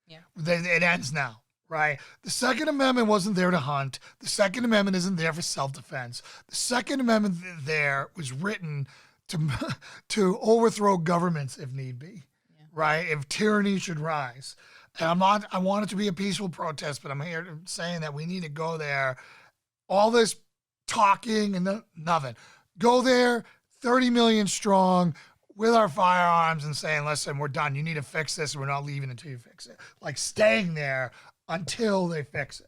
Yeah. It ends now, right? The Second Amendment wasn't there to hunt. The Second Amendment isn't there for self-defense. The Second Amendment there was written to overthrow governments if need be, right? If tyranny should rise. And I want it to be a peaceful protest, but I'm here saying that we need to go there. All this talking and nothing. Go there, 30 million strong, with our firearms and saying, listen, we're done. You need to fix this. We're not leaving until you fix it. Like staying there until they fix it.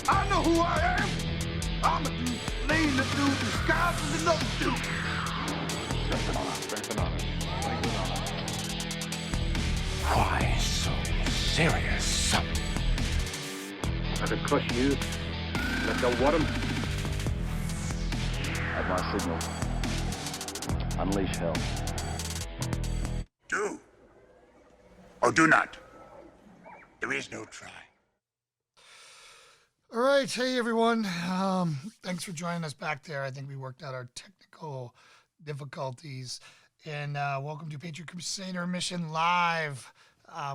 I know who I am. I'm a dude laying the dude disguised as another dude. Strength and honor. Strength and honor. Why so serious? I could crush you. Let go what him. At my signal. Unleash hell. Do or do not. There is no try. All right. Hey, everyone. Thanks for joining us back there. I think we worked out our technical difficulties. And welcome to Patriot Crusader Mission Live.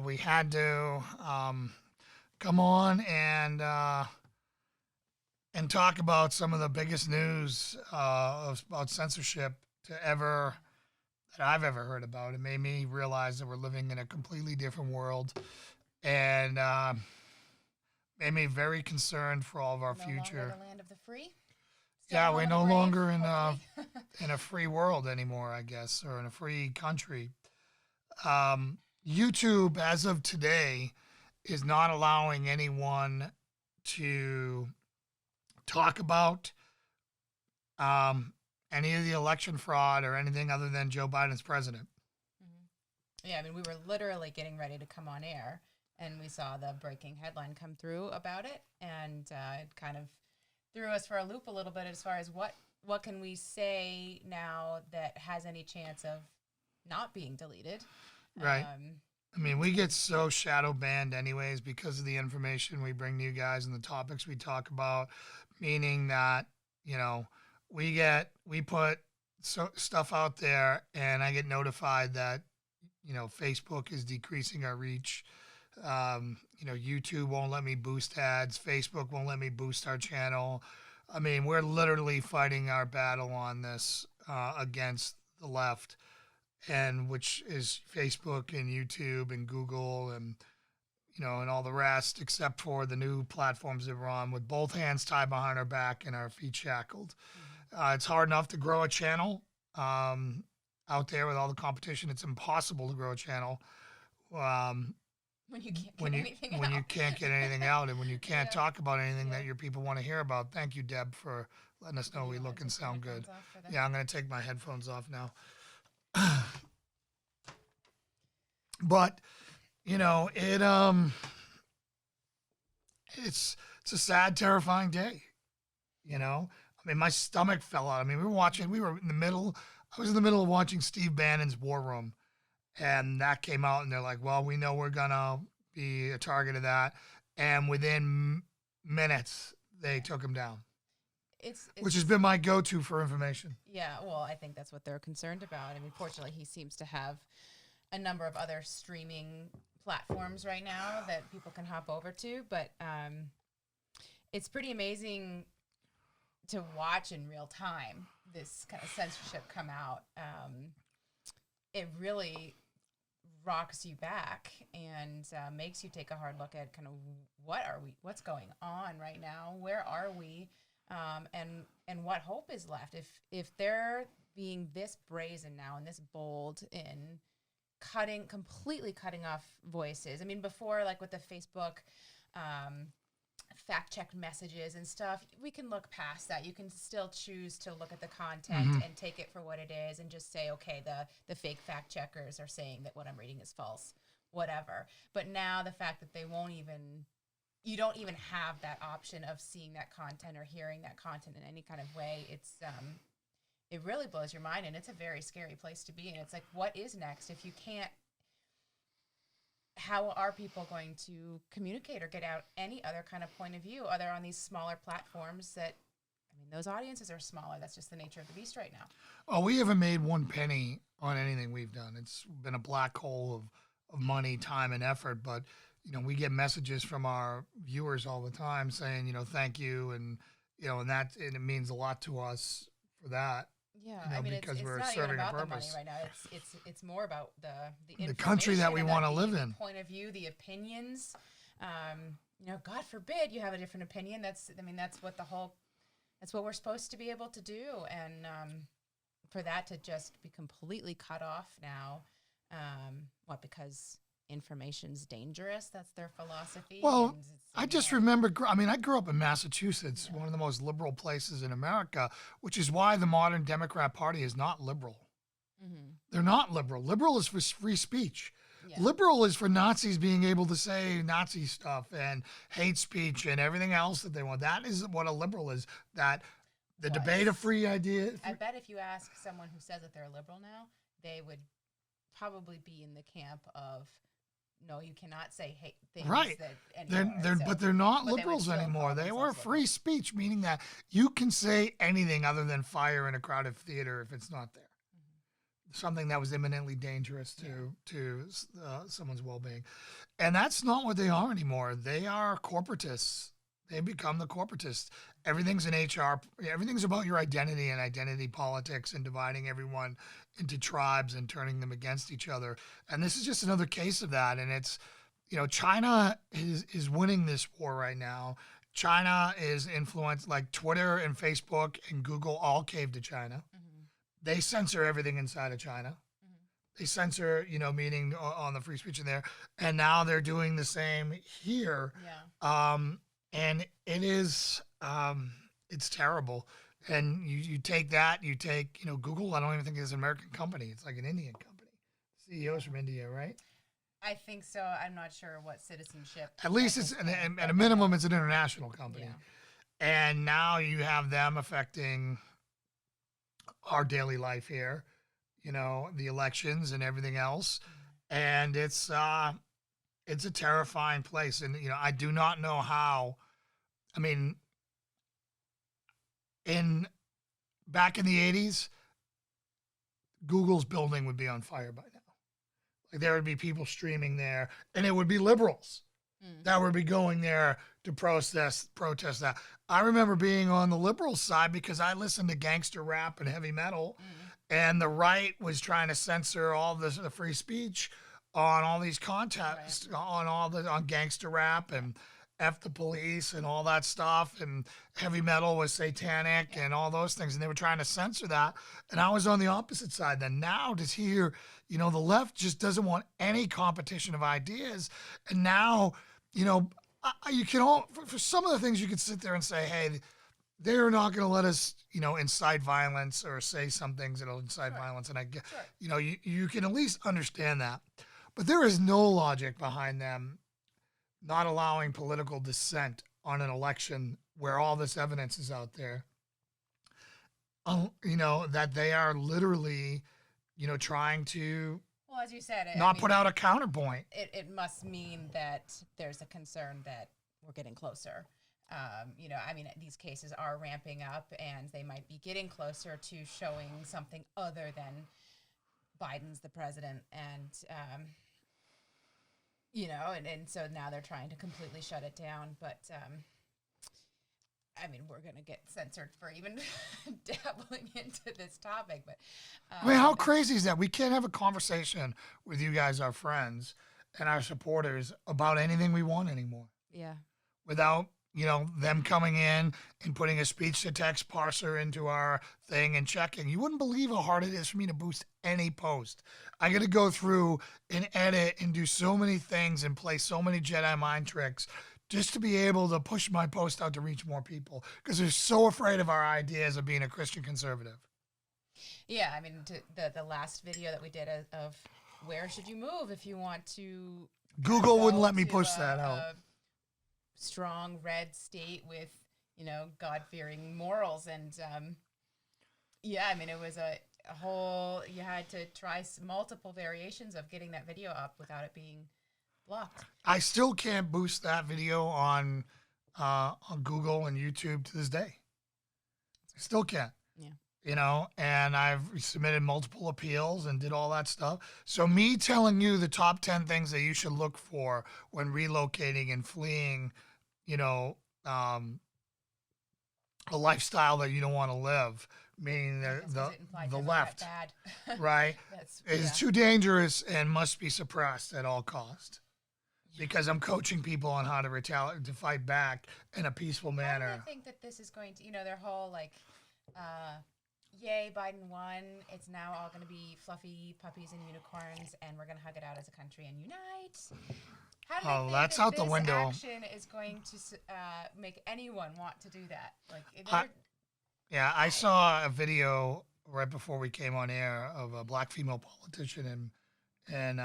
We had to come on and talk about some of the biggest news about censorship that I've ever heard about. It made me realize that we're living in a completely different world, and made me very concerned for all of our future. Longer the land of the free. Yeah, we're no longer in a free world anymore, I guess, or in a free country. YouTube, as of today, is not allowing anyone to talk about any of the election fraud or anything other than Joe Biden's president. Mm-hmm. Yeah, I mean, we were literally getting ready to come on air, and we saw the breaking headline come through about it, and it kind of threw us for a loop a little bit as far as what can we say now that has any chance of not being deleted. Right. I mean, we get so shadow banned anyways because of the information we bring to you guys and the topics we talk about, meaning that, you know, we put stuff out there and I get notified that, you know, Facebook is decreasing our reach. You know, YouTube won't let me boost ads. Facebook won't let me boost our channel. I mean, we're literally fighting our battle on this against the left, and which is Facebook and YouTube and Google and, you know, and all the rest, except for the new platforms that we're on with both hands tied behind our back and our feet shackled. It's hard enough to grow a channel out there with all the competition. It's impossible to grow a channel. When you can't get anything out and when you can't talk about anything that your people want to hear about. Thank you, Deb, for letting us know we look and sound good. Yeah, I'm going to take my headphones off now. But, you know, it's a sad, terrifying day, you know? I mean, my stomach fell out. I mean, I was in the middle of watching Steve Bannon's War Room. And that came out, and they're like, well, we know we're going to be a target of that. And within minutes, they took him down, which has been my go-to for information. Yeah, well, I think that's what they're concerned about. I mean, fortunately, he seems to have a number of other streaming platforms right now that people can hop over to. But it's pretty amazing to watch in real time this kind of censorship come out. It really rocks you back and makes you take a hard look at kind of what's going on right now, where are we, and what hope is left if they're being this brazen now and this bold in completely cutting off voices. I mean, before, like with the Facebook fact-checked messages and stuff, we can look past that. You can still choose to look at the content and take it for what it is and just say, okay, the fake fact-checkers are saying that what I'm reading is false. whatever. But now the fact that you don't even have that option of seeing that content or hearing that content in any kind of way. It really blows your mind, and it's a very scary place to be. And it's like, what is next if you can't? How are people going to communicate or get out any other kind of point of view other on these smaller platforms that, I mean, those audiences are smaller. That's just the nature of the beast right now. Oh, we haven't made one penny on anything we've done. It's been a black hole of money, time, and effort. But, we get messages from our viewers all the time saying, thank you. And, and it means a lot to us for that. Yeah, I mean, because it's we're not even serving about a the money purpose. right now. It's more about the country that we want to live the in. Point of view, the opinions. God forbid you have a different opinion. That's what we're supposed to be able to do, and for that to just be completely cut off now, because information's dangerous? That's their philosophy. Well, I just remember, I grew up in Massachusetts, one of the most liberal places in America, which is why the modern Democrat Party is not liberal. Mm-hmm. They're not liberal. Liberal is for free speech. Yeah. Liberal is for Nazis being able to say Nazi stuff and hate speech and everything else that they want. That is what a liberal is, that the debate of free idea. I bet if you ask someone who says that they're liberal now, they would probably be in the camp of, no, you cannot say hate things. Right. But they're not liberals anymore. They were free speech, meaning that you can say anything other than fire in a crowded theater if it's not there. Mm-hmm. Something that was imminently dangerous to someone's well-being. And that's not what they are anymore. They are corporatists. They become the corporatists. Everything's in HR. Everything's about your identity and identity politics and dividing everyone into tribes and turning them against each other. And this is just another case of that. And it's, China is winning this war right now. China is influenced, like Twitter and Facebook and Google all caved to China. Mm-hmm. They censor everything inside of China. Mm-hmm. They censor, meaning on the free speech in there. And now they're doing the same here. Yeah. And it is, it's terrible. And you take that, Google, I don't even think it's an American company. It's like an Indian company. CEO's from India, right? I think so. I'm not sure what citizenship. At least it's, at a minimum, it's an international company. Yeah. And now you have them affecting our daily life here, the elections and everything else. And it's a terrifying place. And, I do not know how, back in the 80s, Google's building would be on fire by now. Like there would be people streaming there, and it would be liberals that would be going there to protest that. I remember being on the liberal side because I listened to gangster rap and heavy metal, and the right was trying to censor all the free speech on all these contests, on gangster rap and F the police and all that stuff, and heavy metal was satanic and all those things, and they were trying to censor that, and I was on the opposite side. Then now to hear, the left just doesn't want any competition of ideas, and now, you can all, for some of the things you could sit there and say, hey, they're not going to let us, incite violence or say some things that'll incite violence, and I get, you can at least understand that, but there is no logic behind them not allowing political dissent on an election where all this evidence is out there, that they are literally, trying to, well, as you said, put out a counterpoint. It must mean that there's a concern that we're getting closer. These cases are ramping up, and they might be getting closer to showing something other than Biden's the president, and and so now they're trying to completely shut it down. But, we're going to get censored for even dabbling into this topic. But how crazy is that? We can't have a conversation with you guys, our friends and our supporters, about anything we want anymore. Yeah. Without, them coming in and putting a speech-to-text parser into our thing and checking. You wouldn't believe how hard it is for me to boost any post. I got to go through and edit and do so many things and play so many Jedi mind tricks just to be able to push my post out to reach more people, because they're so afraid of our ideas of being a Christian conservative. Yeah, the last video that we did of where should you move if you want to Google wouldn't go let me to push that out. a strong red state with, God-fearing morals. And yeah, I mean, it was a whole, you had to try multiple variations of getting that video up without it being blocked. I still can't boost that video on Google and YouTube to this day. I still can't. Yeah. And I've submitted multiple appeals and did all that stuff. So me telling you the top 10 things that you should look for when relocating and fleeing, a lifestyle that you don't want to live, meaning the left, right, is too dangerous and must be suppressed at all cost. Because I'm coaching people on how to retaliate, to fight back in a peaceful manner. How do they think that this is going to, their whole yay, Biden won. It's now all going to be fluffy puppies and unicorns, and we're going to hug it out as a country and unite. How do they think that's that out the this window. action is going to make anyone want to do that? I saw a video right before we came on air of a black female politician in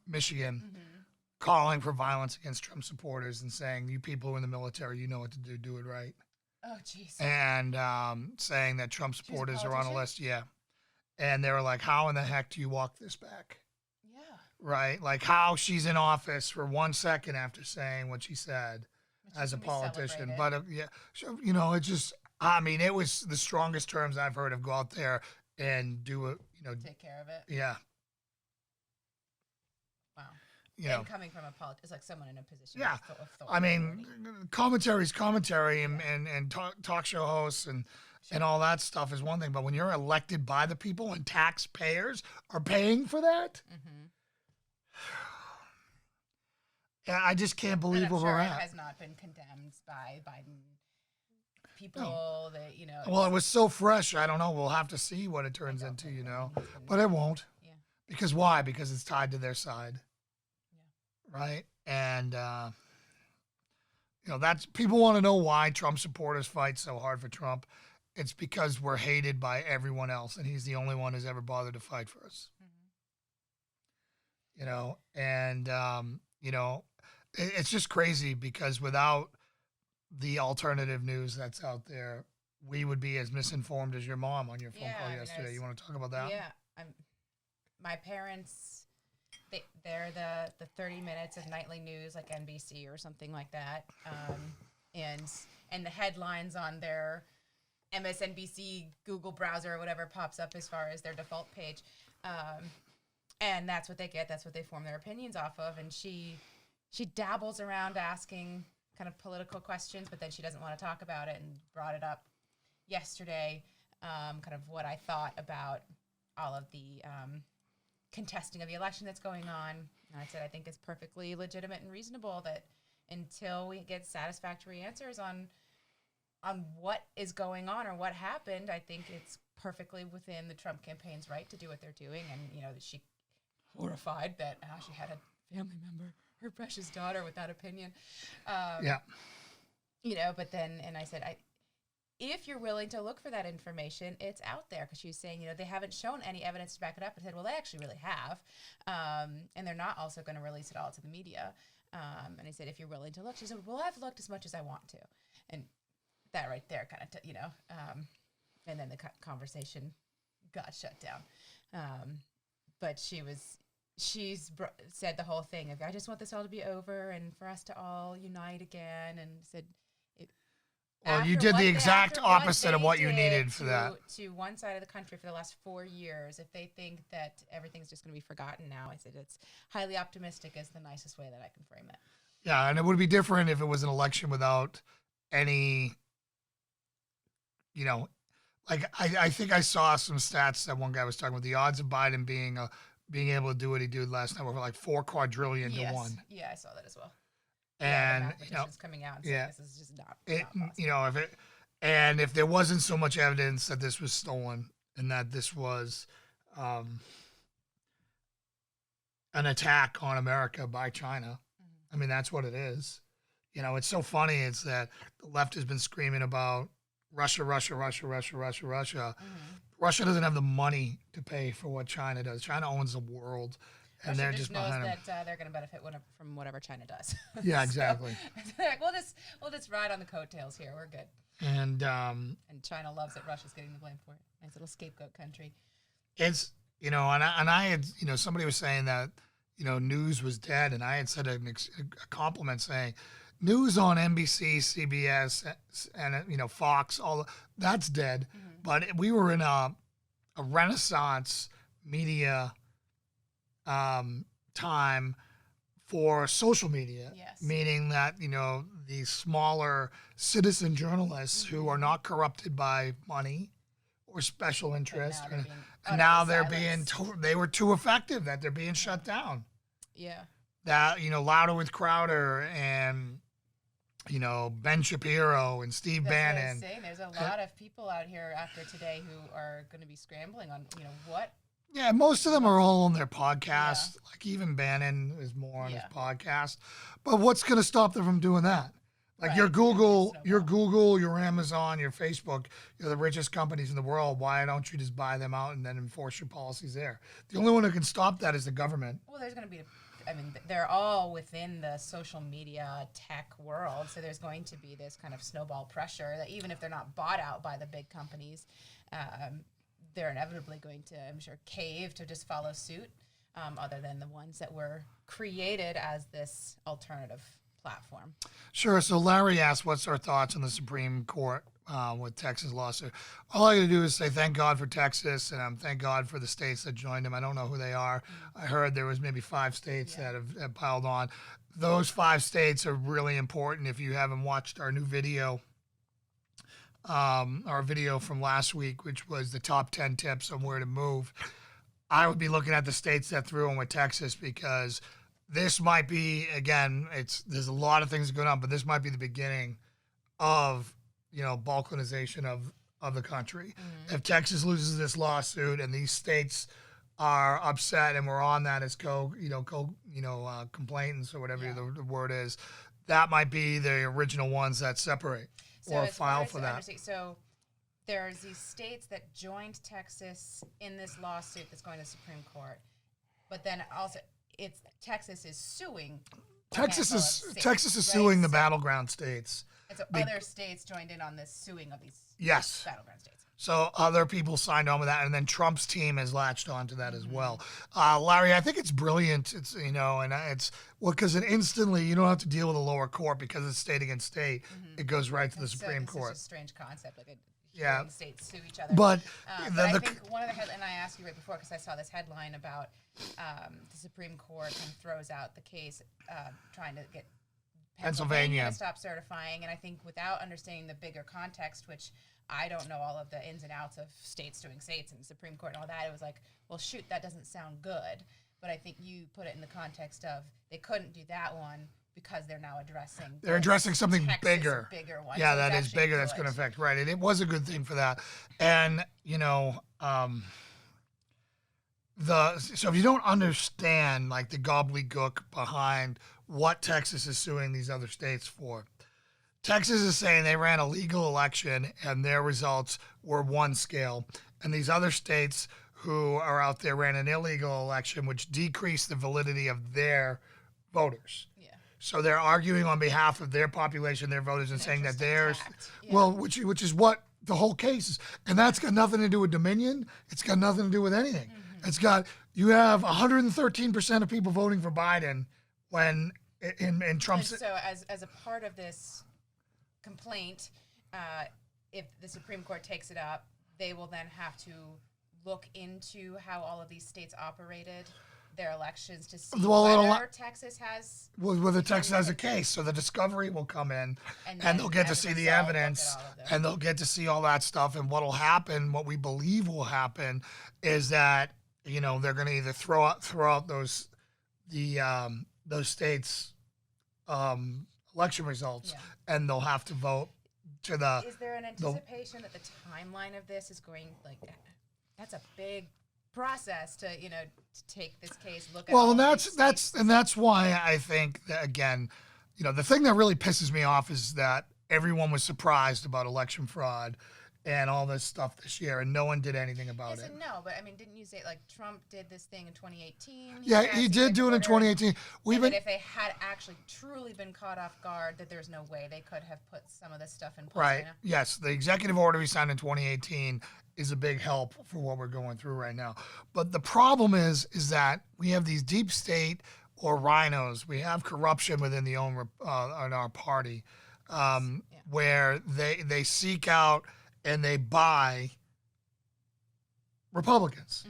Michigan calling for violence against Trump supporters and saying, "You people in the military, you know what to do it right." Oh, jeez. And saying that Trump supporters are on a list. Yeah. And they were like, how in the heck do you walk this back? Yeah. Right? Like how she's in office for 1 second after saying what she said as a politician. But so, it just, it was the strongest terms I've heard of go out there and do it, take care of it. Yeah. Wow. And coming from a politician, it's like someone in a position. Yeah. Of Commentary, and talk show hosts and all that stuff is one thing. But when you're elected by the people and taxpayers are paying for that, yeah, I just can't believe where we're at. It has not been condemned by Biden people. No. Well, it was so fresh. I don't know. We'll have to see what it turns into, But it won't. Yeah. Because why? Because it's tied to their side. Right. And, that's people want to know why Trump supporters fight so hard for Trump. It's because we're hated by everyone else, and he's the only one who's ever bothered to fight for us. It's just crazy because without the alternative news that's out there, we would be as misinformed as your mom on your phone call yesterday. You want to talk about that? Yeah. My parents... They're the 30 minutes of nightly news like NBC or something like that, and the headlines on their MSNBC Google browser or whatever pops up as far as their default page, and that's what they get. That's what they form their opinions off of. And she dabbles around asking kind of political questions, but then she doesn't want to talk about it, and brought it up yesterday, kind of what I thought about all of the contesting of the election that's going on. And I said, I think it's perfectly legitimate and reasonable that until we get satisfactory answers on what is going on or what happened, I think it's perfectly within the Trump campaign's right to do what they're doing. And, that she horrified that she had a family member, her precious daughter, with that opinion. But then, and I said, if you're willing to look for that information, it's out there. Because she was saying, they haven't shown any evidence to back it up. I said, well, they actually really have. And they're not also going to release it all to the media. And I said, if you're willing to look. She said, well, I've looked as much as I want to. And that right there kind of, and then the conversation got shut down. But she's said the whole thing of, I just want this all to be over and for us to all unite again. And said, well, you did the exact opposite of what you needed for that. To one side of the country for the last 4 years, if they think that everything's just going to be forgotten now, I said it's highly optimistic is the nicest way that I can frame it. Yeah, and it would be different if it was an election without any, I think I saw some stats that one guy was talking about. The odds of Biden being able to do what he did last night were like 4 quadrillion to 1. Yeah, I saw that as well. And coming out and saying this is just not possible. If there wasn't so much evidence that this was stolen and that this was an attack on America by China, that's what it is. It's so funny. It's that the left has been screaming about Russia, Russia doesn't have the money to pay for what China does. China owns the world, and Russia they're just just knows behind them. that they're going to benefit from whatever China does. Yeah, exactly. So, like, we'll just ride on the coattails here. We're good. And China loves it. Russia's getting the blame for it. Nice little scapegoat country. it's, and I had, somebody was saying that, news was dead, and I had said a compliment saying, news on NBC, CBS, and Fox, that's dead. Mm-hmm. But we were in a renaissance media time for social media, Yes. meaning that these smaller citizen journalists who are not corrupted by money or special interest, now and they're now being they're they were too effective that they're being shut down. Yeah. That Louder with Crowder and Ben Shapiro and Steve That's Bannon. what I was saying. There's a lot of people out here after today who are going to be scrambling on, what. Yeah, most of them are all on their podcast. Yeah. Like even Bannon is more on his podcast. But what's going to stop them from doing that? Like your Google, your Amazon, your Facebook, you're the richest companies in the world. Why don't you just buy them out and then enforce your policies there? The only one who can stop that is the government. Well, there's going to be, they're all within the social media tech world. So there's going to be this kind of snowball pressure that even if they're not bought out by the big companies, they're inevitably going to, I'm sure, cave to just follow suit, other than the ones that were created as this alternative platform. Sure. So Larry asked, what's our thoughts on the Supreme Court with Texas lawsuit? All I got to do is say thank God for Texas, and thank God for the states that joined them. I don't know who they are. I heard there was maybe 5 states that have piled on. Those 5 states are really important. If you haven't watched our new video, our video from last week, which was the top 10 tips on where to move, I would be looking at the states that threw in with Texas, because this might be, again, there's a lot of things going on, but this might be the beginning of, balkanization of the country. Mm-hmm. If Texas loses this lawsuit and these states are upset and we're on that as complainants or whatever the word is, that might be the original ones that separate or file for that. So there's these states that joined Texas in this lawsuit that's going to the Supreme Court, but then also Texas is suing. Texas is suing the battleground states. And so other states joined in on this suing of these battleground states. So other people signed on with that, and then Trump's team has latched onto that as well. Larry, I think it's brilliant. It's because instantly you don't have to deal with a lower court because it's state against state. Mm-hmm. It goes right to the Supreme Court. It's a strange concept, like states sue each other. But I think one of the and I asked you right before because I saw this headline about the Supreme Court kind of throws out the case trying to get Pennsylvania to stop certifying, and I think without understanding the bigger context, which I don't know all of the ins and outs of states suing states and the Supreme Court and all that, it was like, well, shoot, that doesn't sound good. But I think you put it in the context of they couldn't do that one because they're now addressing something bigger one. Yeah, so that is bigger. That's going to affect, right. And it was a good thing for that. And, so if you don't understand like the gobbledygook behind what Texas is suing these other states for, Texas is saying they ran a legal election and their results were one scale. And these other states who are out there ran an illegal election, which decreased the validity of their voters. Yeah. So they're arguing on behalf of their population, their voters, and saying that theirs, which is what the whole case is. And that's got nothing to do with Dominion. It's got nothing to do with anything. Mm-hmm. You have 113% of people voting for Biden when in Trump's. And so as a part of this complaint, if the Supreme Court takes it up, they will then have to look into how all of these states operated their elections to see whether Texas has... Whether Texas has a case. So the discovery will come in, and they'll get to see the evidence, and they'll get to see all that stuff. And what will happen, what we believe will happen, is that, they're going to either throw out those states' election results, and they'll have to vote to the... Is there an anticipation that the timeline of this is going, that's a big process to take this case, look at and that's why I think that, again, the thing that really pisses me off is that everyone was surprised about election fraud and all this stuff this year, and no one did anything about Yes it. and no, but I mean, didn't you say like Trump did this thing in 2018? Yeah, he did do it in 2018. And that if they had actually truly been caught off guard, that there's no way they could have put some of this stuff in place. Right. Yes, the executive order he signed in 2018 is a big help for what we're going through right now. But the problem is that we have these deep state or rhinos. We have corruption within the own in our party, where they seek out and they buy Republicans,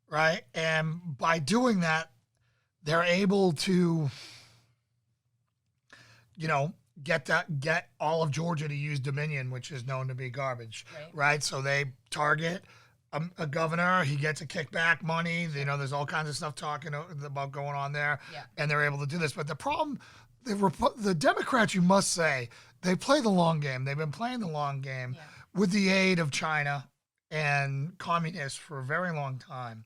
right? And by doing that, they're able to, get all of Georgia to use Dominion, which is known to be garbage, right? So they target a governor, he gets a kickback money. There's all kinds of stuff talking about going on there, and they're able to do this. But the problem, the Democrats, you must say, they play the long game. They've been playing the long game with the aid of China and communists for a very long time.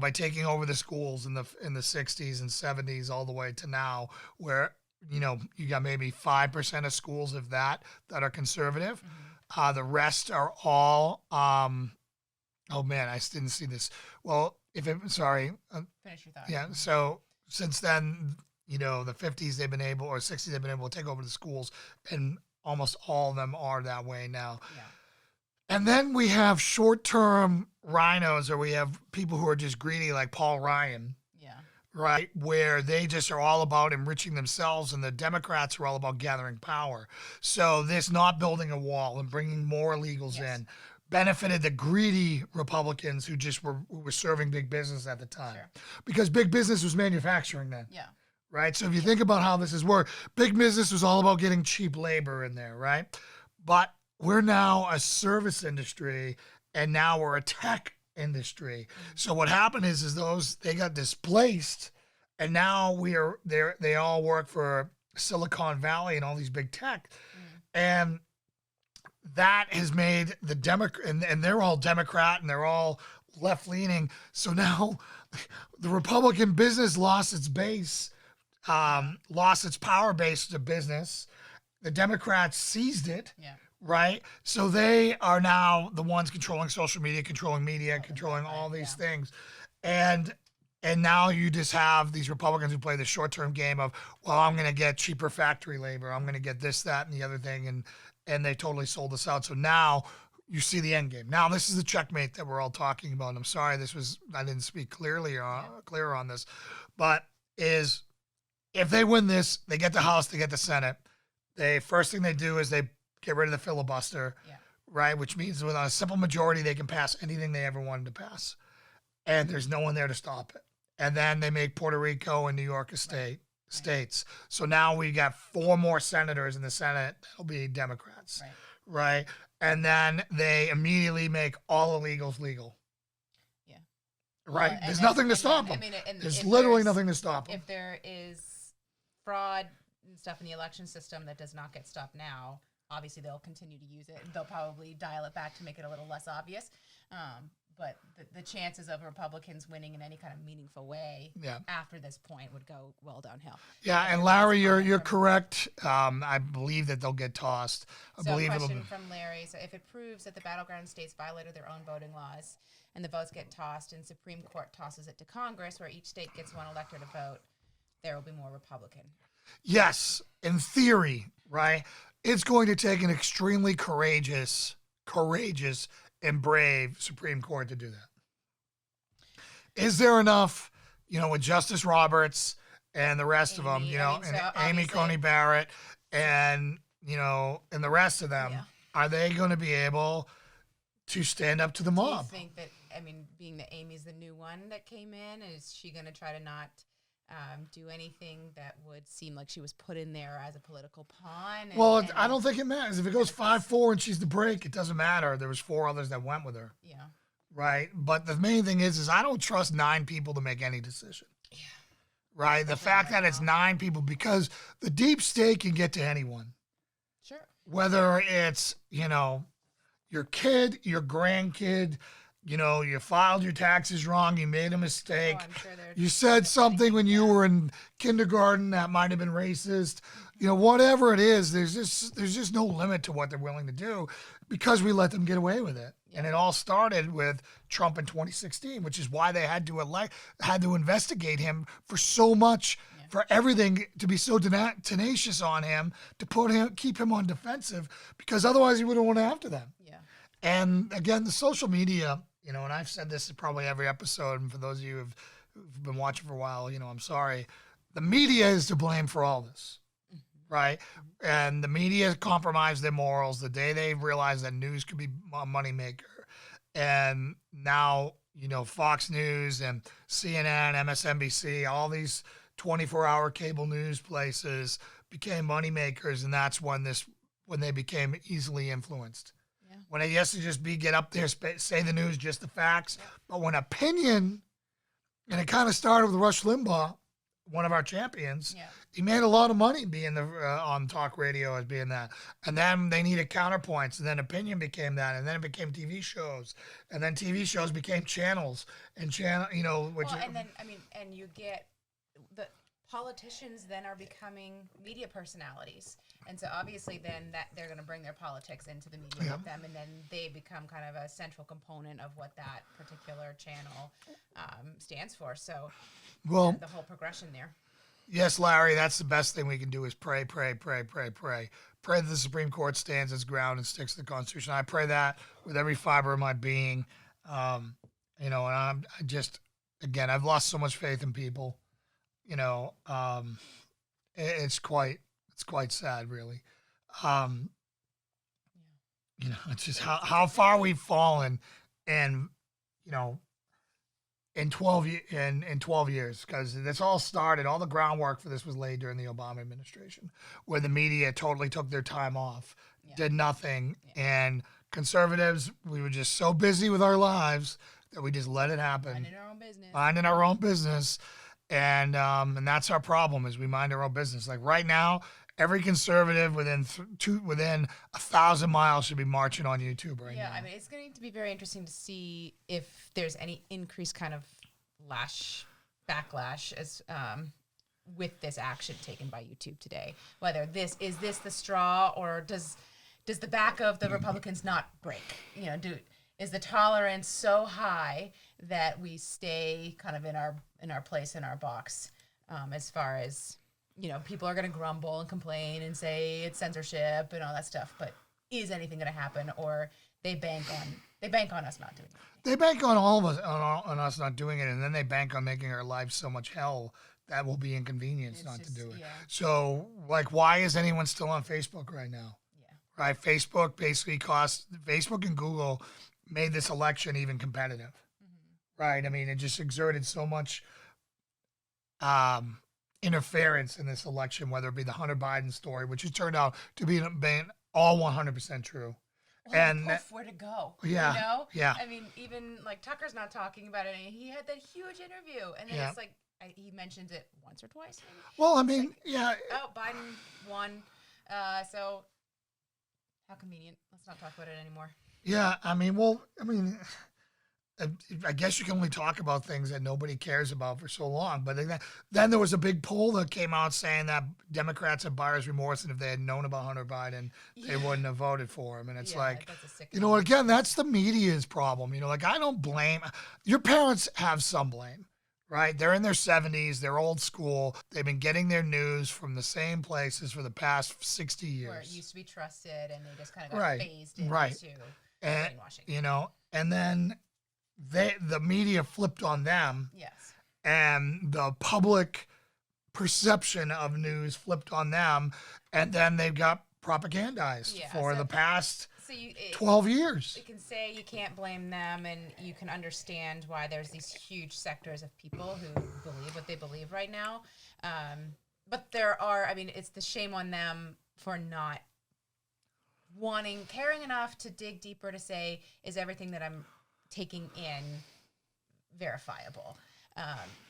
By taking over the schools in the 60s and 70s all the way to now, where you got maybe 5% of schools, if that are conservative. The rest are all. Oh man, I didn't see this. Well, finish your thought. Yeah. So since then, the 50s they've been able, or 60s they've been able to take over the schools, and almost all of them are that way now. Yeah. And then we have short-term rhinos, or we have people who are just greedy, like Paul Ryan. Yeah. Right, where they just are all about enriching themselves, and the Democrats are all about gathering power. So this not building a wall and bringing more illegals in benefited the greedy Republicans who just were serving big business at the time, because big business was manufacturing then. Yeah. Right. So if you think about how this has worked, big business was all about getting cheap labor in there, right? But we're now a service industry, and now we're a tech industry. So what happened is they got displaced, and now they all work for Silicon Valley and all these big tech, and that has made the Democrat, and they're all Democrat, and they're all left-leaning. So now the Republican business lost its base, lost its power base to business. The Democrats seized it, right? So they are now the ones controlling social media, controlling all these things. And now you just have these Republicans who play the short-term game of, well, I'm going to get cheaper factory labor. I'm going to get this, that, and the other thing. And they totally sold us out. So now you see the end game. Now this is the checkmate that we're all talking about. And I'm sorry, I didn't speak clear on this, but is if they win this, they get the House, they get the Senate. First thing they do is they get rid of the filibuster, right? Which means with a simple majority, they can pass anything they ever wanted to pass. And there's no one there to stop it. And then they make Puerto Rico and New York a states. So now we got 4 more senators in the Senate. That'll be Democrats, right? And then they immediately make all illegals legal. Yeah. Right. Well, there's nothing to stop them. There's literally nothing to stop them. If there is fraud and stuff in the election system that does not get stopped now, obviously they'll continue to use it. They'll probably dial it back to make it a little less obvious. But the chances of Republicans winning in any kind of meaningful way after this point would go well downhill. Yeah, and Larry, you're correct. I believe that they'll get tossed. A question from Larry. So if it proves that the battleground states violated their own voting laws and the votes get tossed and Supreme Court tosses it to Congress, where each state gets one elector to vote, there will be more Republican. Yes, in theory, right? It's going to take an extremely courageous and brave Supreme Court to do that. Is there enough, with Justice Roberts and the rest of them, and Amy Coney Barrett and, and the rest of them, are they going to be able to stand up to the mob? Do you think that, being that Amy's the new one that came in, is she going to try to not do anything that would seem like she was put in there as a political pawn? I don't think it matters. If it goes 5-4 and she's the break, it doesn't matter. There was 4 others that went with her. Yeah. Right? But the main thing is I don't trust 9 people to make any decision. Yeah. Right? The fact that it's 9 people, because the deep state can get to anyone. Sure. Whether it's, your kid, your grandkid, you know, you filed your taxes wrong, you made a mistake, I'm sure they're you said something when you were in kindergarten that might have been racist, you know, whatever it is, there's just no limit to what they're willing to do because we let them get away with it. And it all started with Trump in 2016, which is why they had to investigate him for so much, for everything, to be so tenacious on him, to keep him on defensive, because otherwise he would have went after them. Yeah. And again, the social media, you know, and I've said this in probably every episode, and for those of you who've been watching for a while, you know, I'm sorry. The media is to blame for all this, right? And the media compromised their morals the day they realized that news could be a moneymaker. And now, you know, Fox News and CNN, MSNBC, all these 24-hour cable news places became moneymakers, and that's when they became easily influenced. When it used to just be get up there, say the news, just the facts. But when opinion, and it kind of started with Rush Limbaugh, one of our champions, he made a lot of money being on talk radio as being that. And then they needed counterpoints, and then opinion became that, and then it became TV shows, and then TV shows became channels, and you know, which. Well, and then and you get the politicians then are becoming media personalities. And so obviously then that they're going to bring their politics into the media with them, and then they become kind of a central component of what that particular channel stands for. So well, the whole progression there. Yes, Larry, that's the best thing we can do is pray, pray, pray, pray, pray. Pray that the Supreme Court stands its ground and sticks to the Constitution. I pray that with every fiber of my being. You know, and I just, again, I've lost so much faith in people. You know, it's quite sad, really. You know, it's just how far we've fallen, and you know, in 12 years, because this all started. All the groundwork for this was laid during the Obama administration, where the media totally took their time off, did nothing, and conservatives, we were just so busy with our lives that we just let it happen, minding our own business. And that's our problem, is we mind our own business. Like right now, every conservative within 1,000 miles should be marching on YouTube right now. Yeah, I mean, it's going to be very interesting to see if there's any increased kind of backlash as with this action taken by YouTube today. Whether is this the straw, or does the back of the Republicans not break? You know, is the tolerance so high that we stay kind of in our place in our box, as far as, you know, people are going to grumble and complain and say it's censorship and all that stuff, but is anything going to happen, or they bank on us not doing it? They bank on all of us on us not doing it, and then they bank on making our lives so much hell that will be inconvenience not to do it. Yeah. So, like, why is anyone still on Facebook right now? Yeah. Right? Facebook and Google made this election even competitive. Right? I mean, it just exerted so much interference in this election, whether it be the Hunter Biden story, which has turned out to be all 100% true. Well, and where to go? Yeah, you know? Yeah. I mean, even like Tucker's not talking about it. He had that huge interview, and then it's like he mentions it once or twice. Maybe. Well, I mean, like, oh, Biden won. So how convenient. Let's not talk about it anymore. Yeah, I guess you can only talk about things that nobody cares about for so long. But then there was a big poll that came out saying that Democrats have buyer's remorse, and if they had known about Hunter Biden, they wouldn't have voted for him. And it's like, you know, again, that's the media's problem. You know, like, I don't blame. Your parents have some blame, right? They're in their 70s. They're old school. They've been getting their news from the same places for the past 60 years. Where it used to be trusted, and they just kind of got phased into brainwashing. You know, and then the media flipped on them. Yes. And the public perception of news flipped on them, and then they got propagandized for the past 12 years. You can say you can't blame them, and you can understand why there's these huge sectors of people who believe what they believe right now. But it's the shame on them for not caring enough to dig deeper to say, is everything that I'm taking in verifiable?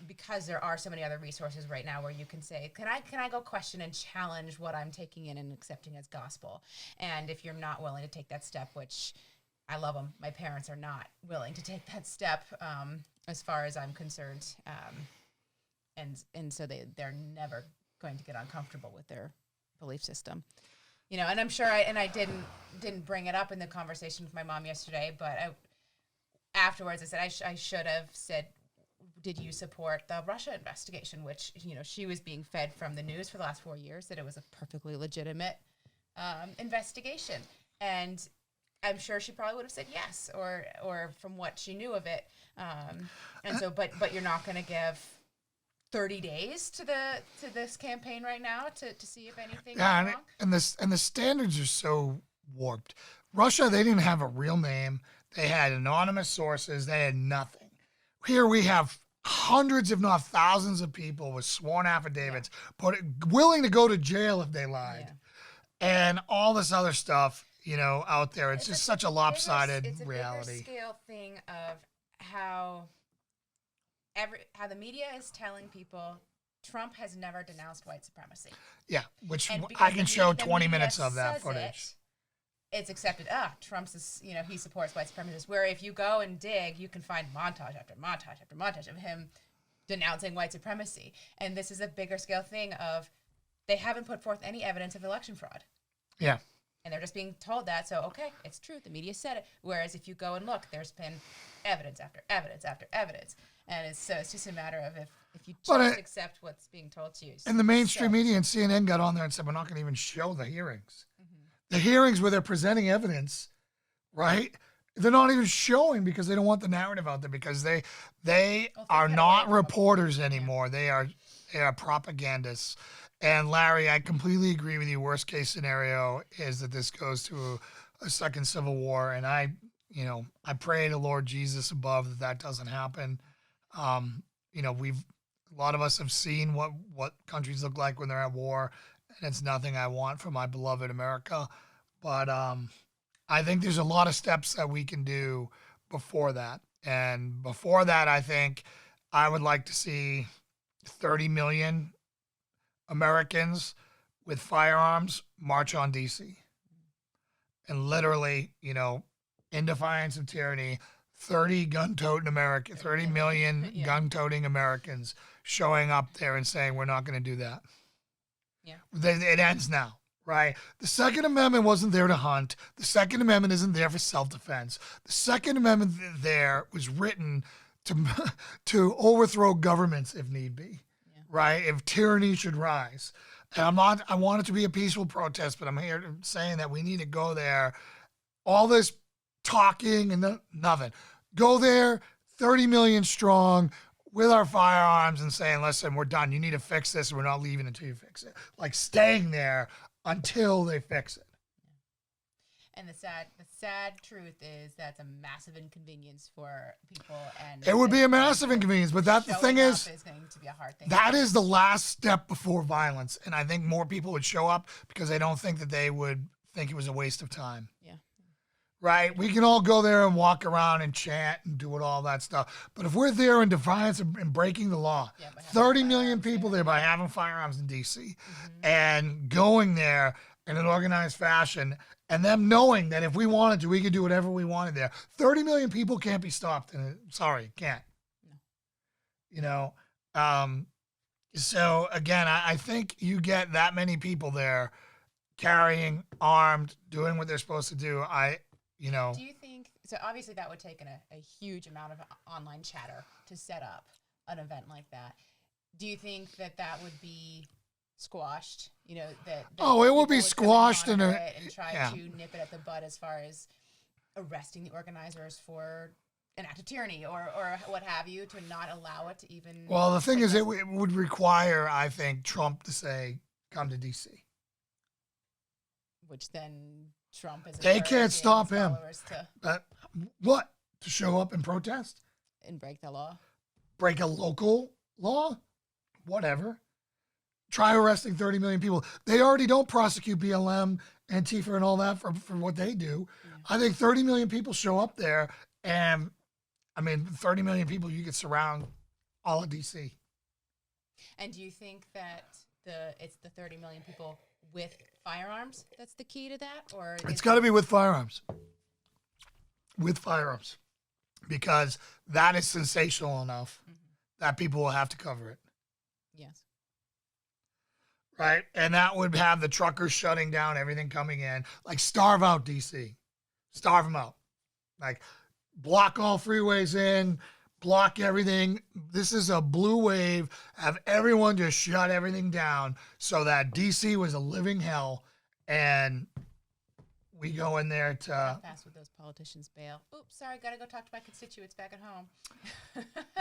Because there are so many other resources right now where you can say, can I go question and challenge what I'm taking in and accepting as gospel? And if you're not willing to take that step, which I love them. My parents are not willing to take that step, as far as I'm concerned. And so they're never going to get uncomfortable with their belief system. You know, and I'm sure I didn't bring it up in the conversation with my mom yesterday, but afterwards I said I should have said, did you support the Russia investigation, which, you know, she was being fed from the news for the last 4 years that it was a perfectly legitimate investigation. And I'm sure she probably would have said yes, or from what she knew of it. And so, but you're not going to give 30 days to this campaign right now to see if anything went wrong? And the standards are so warped. Russia, they didn't have a real name. They had anonymous sources. They had nothing. Here we have hundreds, if not thousands, of people with sworn affidavits, willing to go to jail if they lied, and all this other stuff, you know, out there. It's just such a lopsided reality. It's a bigger scale thing of how the media is telling people Trump has never denounced white supremacy. Yeah, which I can show 20 minutes of that footage. It's accepted. Trump's is, you know, he supports white supremacists. Where if you go and dig, you can find montage after montage after montage of him denouncing white supremacy. And this is a bigger scale thing of they haven't put forth any evidence of election fraud. Yeah. And they're just being told that. So, okay, it's true. The media said it. Whereas if you go and look, there's been evidence after evidence after evidence. And it's just a matter of if you just accept what's being told to you. And the mainstream media and CNN got on there and said, we're not going to even show the hearings. The hearings where they're presenting evidence, right? They're not even showing because they don't want the narrative out there, because they are not reporters anymore. They are propagandists. And Larry, I completely agree with you. Worst case scenario is that this goes to a second civil war. And I pray to Lord Jesus above that doesn't happen. You know, a lot of us have seen what countries look like when they're at war, and it's nothing I want for my beloved America. But I think there's a lot of steps that we can do before that. And before that, I think I would like to see 30 million Americans with firearms march on DC. And literally, you know, in defiance of tyranny, 30 million gun-toting Americans showing up there and saying, we're not going to do that. Yeah. It ends now, right? The Second Amendment wasn't there to hunt. The Second Amendment isn't there for self-defense. The Second Amendment there was written to overthrow governments if need be, right? If tyranny should rise. And I want it to be a peaceful protest, but I'm here saying that we need to go there. All this talking and nothing. Go there, 30 million strong, with our firearms and saying, listen, we're done. You need to fix this. We're not leaving until you fix it. Like staying there until they fix it. And the sad truth is that's a massive inconvenience for people. And it would be a massive inconvenience, but the thing is going to be a hard thing. That is the last step before violence. And I think more people would show up because they don't think that they would think it was a waste of time. Yeah. Right? We can all go there and walk around and chant and do all that stuff. But if we're there in defiance and breaking the law, 30 million people there by having firearms in D.C. and going there in an organized fashion, and them knowing that if we wanted to, we could do whatever we wanted there. 30 million people can't be stopped. And sorry, can't. No. You know? So, again, I think you get that many people there carrying, armed, doing what they're supposed to do. Do you think, so obviously that would take a huge amount of online chatter to set up an event like that. Do you think that would be squashed? You know, that it will be squashed and try to nip it at the bud as far as arresting the organizers for an act of tyranny or what have you, to not allow it to even. Well, the thing is, it would require, I think, Trump to say, come to D.C. Which then Trump is. They can't stop him. What? To show up and protest? And break the law? Break a local law? Whatever. Try arresting 30 million people. They already don't prosecute BLM, Antifa, and all that for what they do. Yeah. I think 30 million people show up there, and 30 million people, you could surround all of D.C. And do you think that it's the 30 million people with firearms that's the key to that? Or it's got to be with firearms. with firearms, because that is sensational enough that people will have to cover it. Yes. Right? And that would have the truckers shutting down everything coming in. Like, starve out DC. Starve them out. Like, block all freeways in, block everything. This is a blue wave. Have everyone just shut everything down so that DC was a living hell. And we go in there to... How fast would those politicians bail? Oops, sorry, got to go talk to my constituents back at home.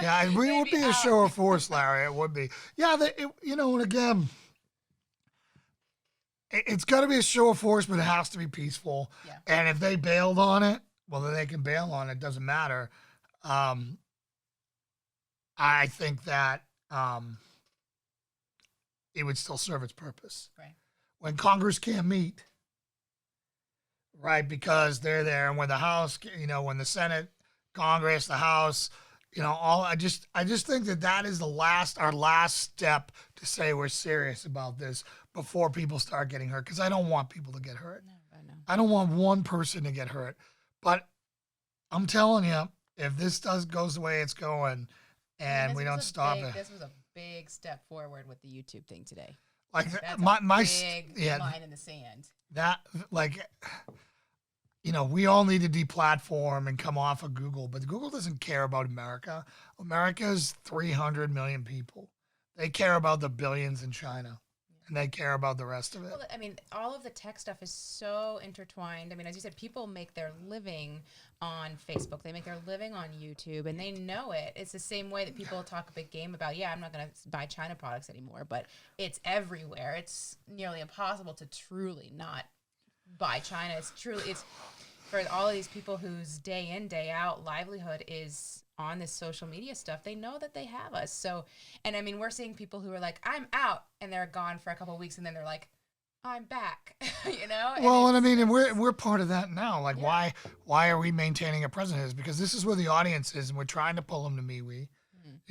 Yeah, it would be a show of force, Larry. It would be. Yeah, and again... It's got to be a show of force, but it has to be peaceful. Yeah. And if they bailed on it, well, then they can bail on it. It doesn't matter. I think that it would still serve its purpose. Right. When Congress can't meet, right, because they're there, and when the House, when the Senate, Congress, the House, I just think that is our last step to say we're serious about this before people start getting hurt, because I don't want people to get hurt. No, I know. I don't want one person to get hurt. But I'm telling you, if this goes the way it's going, and we don't stop it. This was a big step forward with the YouTube thing today. Like, that's my big line in the sand. That, like, we all need to deplatform and come off of Google, but Google doesn't care about America. America's 300 million people. They care about the billions in China, and they care about the rest of it. Well, I mean, all of the tech stuff is so intertwined. I mean, as you said, people make their living on Facebook. They make their living on YouTube, and they know it. It's the same way that people talk a big game about, I'm not going to buy China products anymore, but it's everywhere. It's nearly impossible to truly not buy China. It's for all of these people whose day in, day out livelihood is on this social media stuff, they know that they have us. So, and I mean, we're seeing people who are like, I'm out, and they're gone for a couple of weeks, and then they're like, I'm back, Well, and we're part of that now. Like, why are we maintaining a president? Is because this is where the audience is, and we're trying to pull them to MeWe.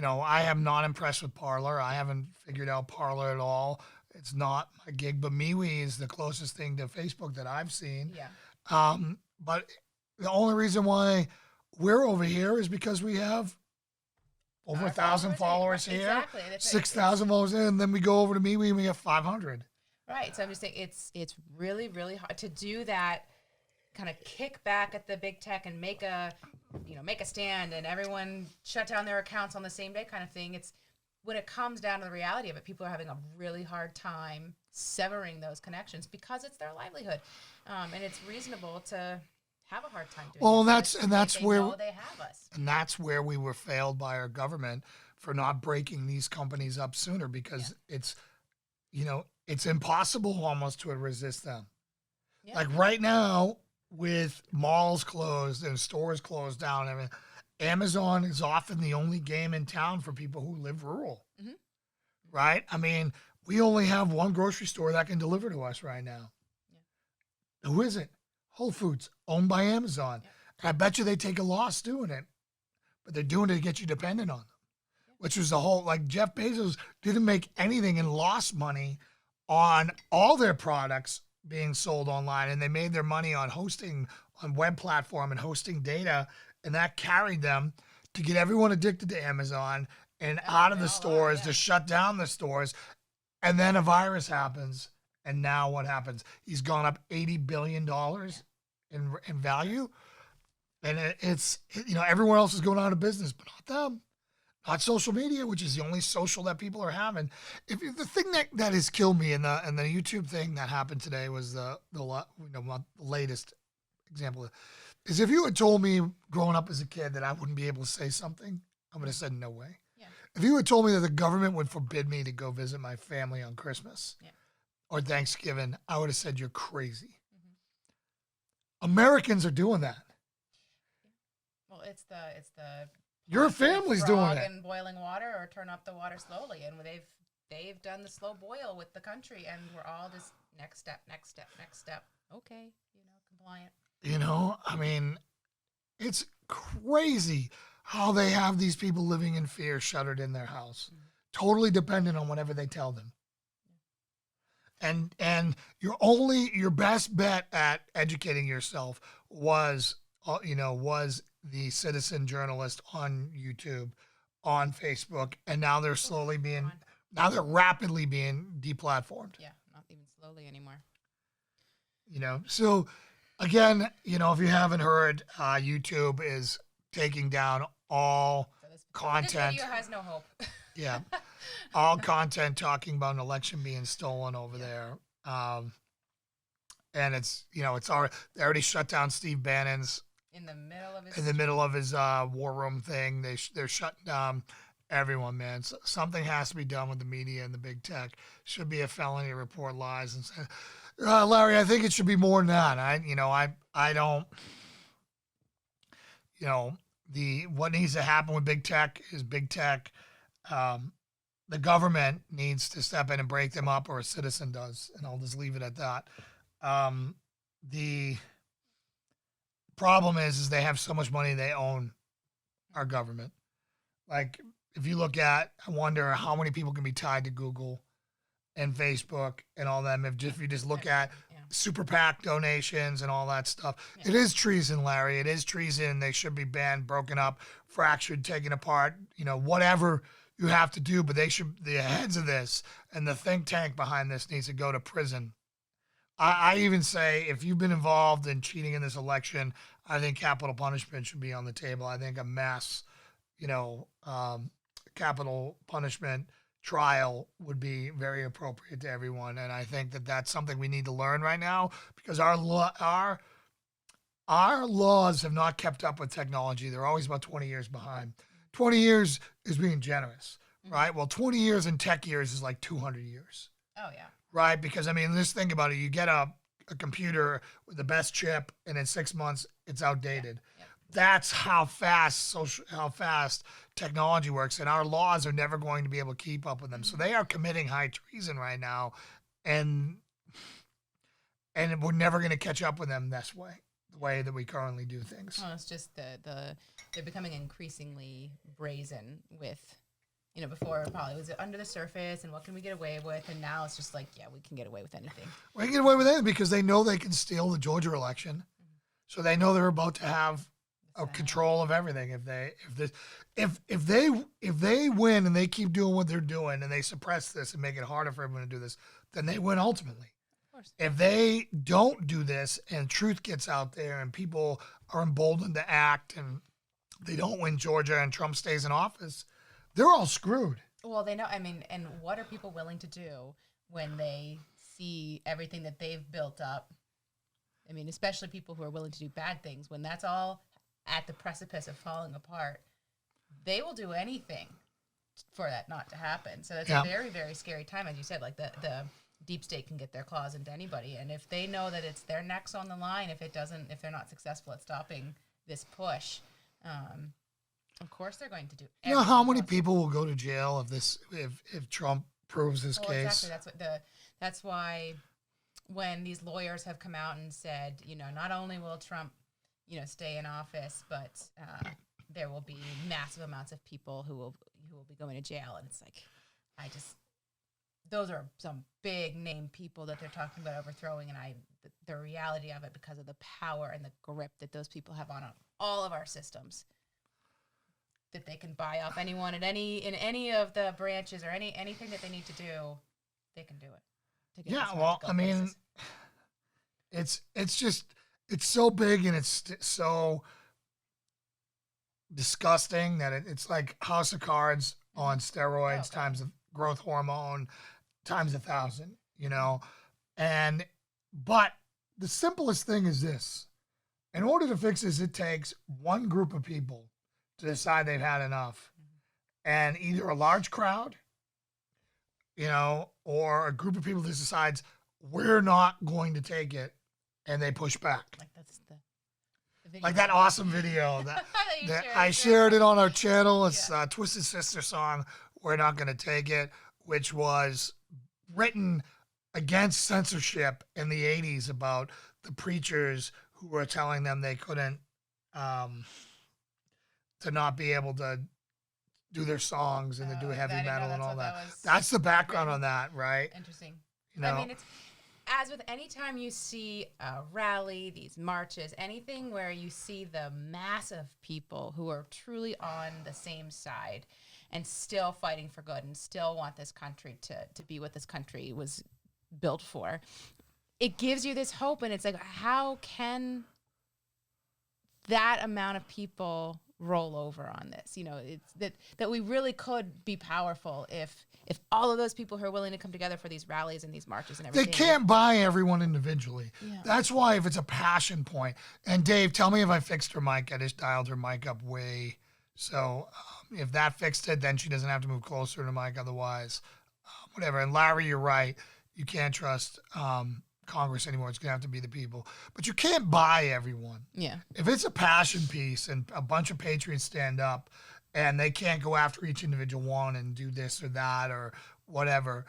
I am not impressed with Parler. I haven't figured out Parler at all. It's not my gig, but MeWe is the closest thing to Facebook that I've seen. Yeah. But the only reason why we're over here is because we have over 1,000 followers here, exactly. 6,000 followers in, and then we go over to MeWe and we have 500. Right. So I'm just saying it's really, really hard to do that, kind of kick back at the big tech and make a stand, and everyone shut down their accounts on the same day kind of thing. It's when it comes down to the reality of it, people are having a really hard time severing those connections because it's their livelihood. And it's reasonable to have a hard time doing well, that. And that's where they have us. And that's where we were failed by our government for not breaking these companies up sooner, because it's impossible almost to resist them. Yeah. Like right now, with malls closed and stores closed down, I mean, Amazon is often the only game in town for people who live rural, right? I mean, we only have one grocery store that can deliver to us right now. Yeah. Who is it? Whole Foods, owned by Amazon. Yeah. And I bet you they take a loss doing it, but they're doing it to get you dependent on them, which was the whole, like Jeff Bezos didn't make anything and lost money on all their products being sold online, and they made their money on hosting on web platform and hosting data, and that carried them to get everyone addicted to Amazon and out of the stores, to shut down the stores. And then a virus happens, and now what happens? He's gone up $80 billion in value, and it's everyone else is going out of business, but not them. Not social media, which is the only social that people are having. If the thing that has killed me in the YouTube thing that happened today was the latest example is, if you had told me growing up as a kid that I wouldn't be able to say something, I would have said no way. Yeah. If you had told me that the government would forbid me to go visit my family on Christmas or Thanksgiving, I would have said you're crazy. Mm-hmm. Americans are doing that. Well, it's the your family's doing it. In boiling water, or turn up the water slowly, and they've done the slow boil with the country, and we're all just next step. Okay, compliant. I mean, it's crazy how they have these people living in fear, shuttered in their house, totally dependent on whatever they tell them. And your best bet at educating yourself was was the citizen journalist on YouTube, on Facebook, and now they're rapidly being deplatformed. Yeah, not even slowly anymore. So again, if you haven't heard, YouTube is taking down all content. This video has no hope. Yeah, all content talking about an election being stolen over there. And it's they already shut down Steve Bannon's in the middle of his war room thing. They're shutting down everyone, man. So something has to be done with the media and the big tech. Should be a felony to report lies and say, Larry, I think it should be more than that. I don't. What needs to happen with big tech is big tech. The government needs to step in and break them up, or a citizen does, and I'll just leave it at that. The problem is they have so much money, they own our government. Like, if you look at, I wonder how many people can be tied to Google and Facebook and all them. If you just look at super PAC donations and all that stuff, it is treason, Larry. It is treason. They should be banned, broken up, fractured, taken apart, whatever you have to do, but the heads of this and the think tank behind this needs to go to prison. I even say, if you've been involved in cheating in this election, I think capital punishment should be on the table. I think a mass, capital punishment trial would be very appropriate to everyone. And I think that that's something we need to learn right now, because our laws have not kept up with technology. They're always about 20 years behind. 20 years is being generous, right? Well, 20 years in tech years is like 200 years. Oh, yeah. Right? Because, just think about it. You get a computer with the best chip, and in 6 months, it's outdated. Yeah. That's how fast technology works, and our laws are never going to be able to keep up with them. So they are committing high treason right now, and we're never going to catch up with them the way that we currently do things. Well, it's just they're becoming increasingly brazen with, before it probably was under the surface and what can we get away with, and now it's just like, yeah, we can get away with anything. We can get away with anything because they know they can steal the Georgia election, so they know they're about to have control of everything. If they win and they keep doing what they're doing and they suppress this and make it harder for everyone to do this, then they win ultimately. If they don't do this and truth gets out there and people are emboldened to act and they don't win Georgia and Trump stays in office, they're all screwed. Well, they know. And what are people willing to do when they see everything that they've built up? Especially people who are willing to do bad things, when that's all at the precipice of falling apart, they will do anything for that not to happen. So it's a very, very scary time. As you said, like the deep state can get their claws into anybody. And if they know that it's their necks on the line, if they're not successful at stopping this push, of course they're going to do. You know how many people will go to jail if Trump proves his case? Exactly. That's why when these lawyers have come out and said, not only will Trump, stay in office, but there will be massive amounts of people who will be going to jail. And it's like, those are some big name people that they're talking about overthrowing, and the reality of it, because of the power and the grip that those people have on all of our systems, that they can buy off anyone in any of the branches or anything that they need to do, they can do it. Yeah, well, it's so big and it's so disgusting that it's like House of Cards on steroids times the growth hormone times 1,000, but the simplest thing is this: in order to fix this, it takes one group of people to decide they've had enough, and either a large crowd, or a group of people that decides we're not going to take it, and they push back. Like that's the video. Like that awesome video that I shared it on our channel. It's Twisted Sister song, "We're Not Gonna Take It," which was written against censorship in the 80s about the preachers who were telling them they couldn't, to not be able to do their songs and to do heavy metal and all that. That's the background on that, right? Interesting. as with any time you see a rally, these marches, anything where you see the mass of people who are truly on the same side and still fighting for good and still want this country to be what this country was built for, it gives you this hope. And it's like, how can that amount of people roll over on this? You know, it's that we really could be powerful if all of those people who are willing to come together for these rallies and these marches and everything. They can't buy everyone individually. Yeah. That's why if it's a passion point. And Dave, tell me if I fixed her mic. I just dialed her mic up way. So if that fixed it, then she doesn't have to move closer to the mic. Otherwise, whatever. And Larry, you're right. You can't trust Congress anymore. It's going to have to be the people. But you can't buy everyone. Yeah. If it's a passion piece and a bunch of patriots stand up and they can't go after each individual one and do this or that or whatever,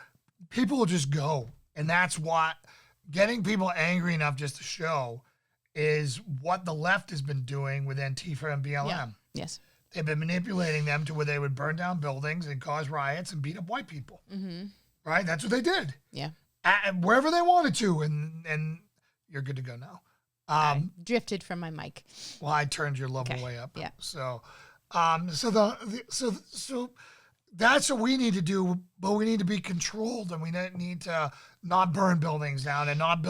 people will just go. And that's what getting people angry enough just to show is what the left has been doing with Antifa and BLM. Yeah. Yes. They've been manipulating them to where they would burn down buildings and cause riots and beat up white people. Mm-hmm. Right? That's what they did. Yeah. Wherever they wanted to. And you're good to go now. I drifted from my mic. Well, I turned your level way up. Yeah. So that's what we need to do, but we need to be controlled, and we need to not burn buildings down and not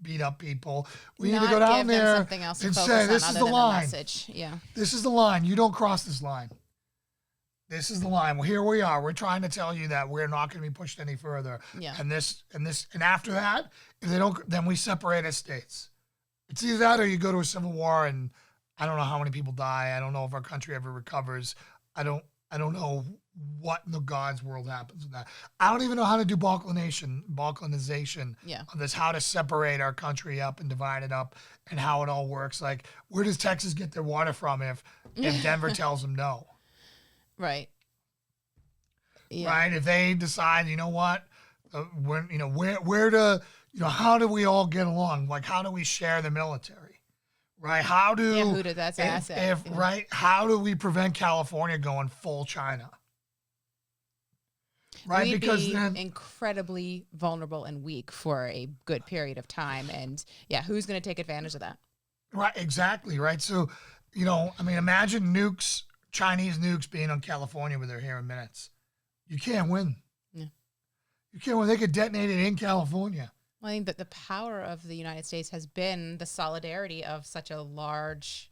beat up people. We need to go down there and say, "This is the line. Yeah. This is the line. You don't cross this line. This is the line. Well, here we are. We're trying to tell you that we're not going to be pushed any further. Yeah. And after that, if they don't, then we separate as states. It's either that or you go to a civil war, and I don't know how many people die. I don't know if our country ever recovers. I don't know what in the God's world happens with that. I don't even know how to do balkanization of this, how to separate our country up and divide it up and how it all works. Like, where does Texas get their water from if Denver tells them no? Right. Yeah. Right. If they decide, you know what, how do we all get along? Like, how do we share the military? Right? How do that's asset. Right? How do we prevent California going full China? Right? We'd because be then incredibly vulnerable and weak for a good period of time. And who's going to take advantage of that? Right. Exactly. Right. So, imagine Chinese nukes being on California where they're here in minutes. You can't win. Yeah. You can't win. They could detonate it in California. Well, I think that the power of the United States has been the solidarity of such a large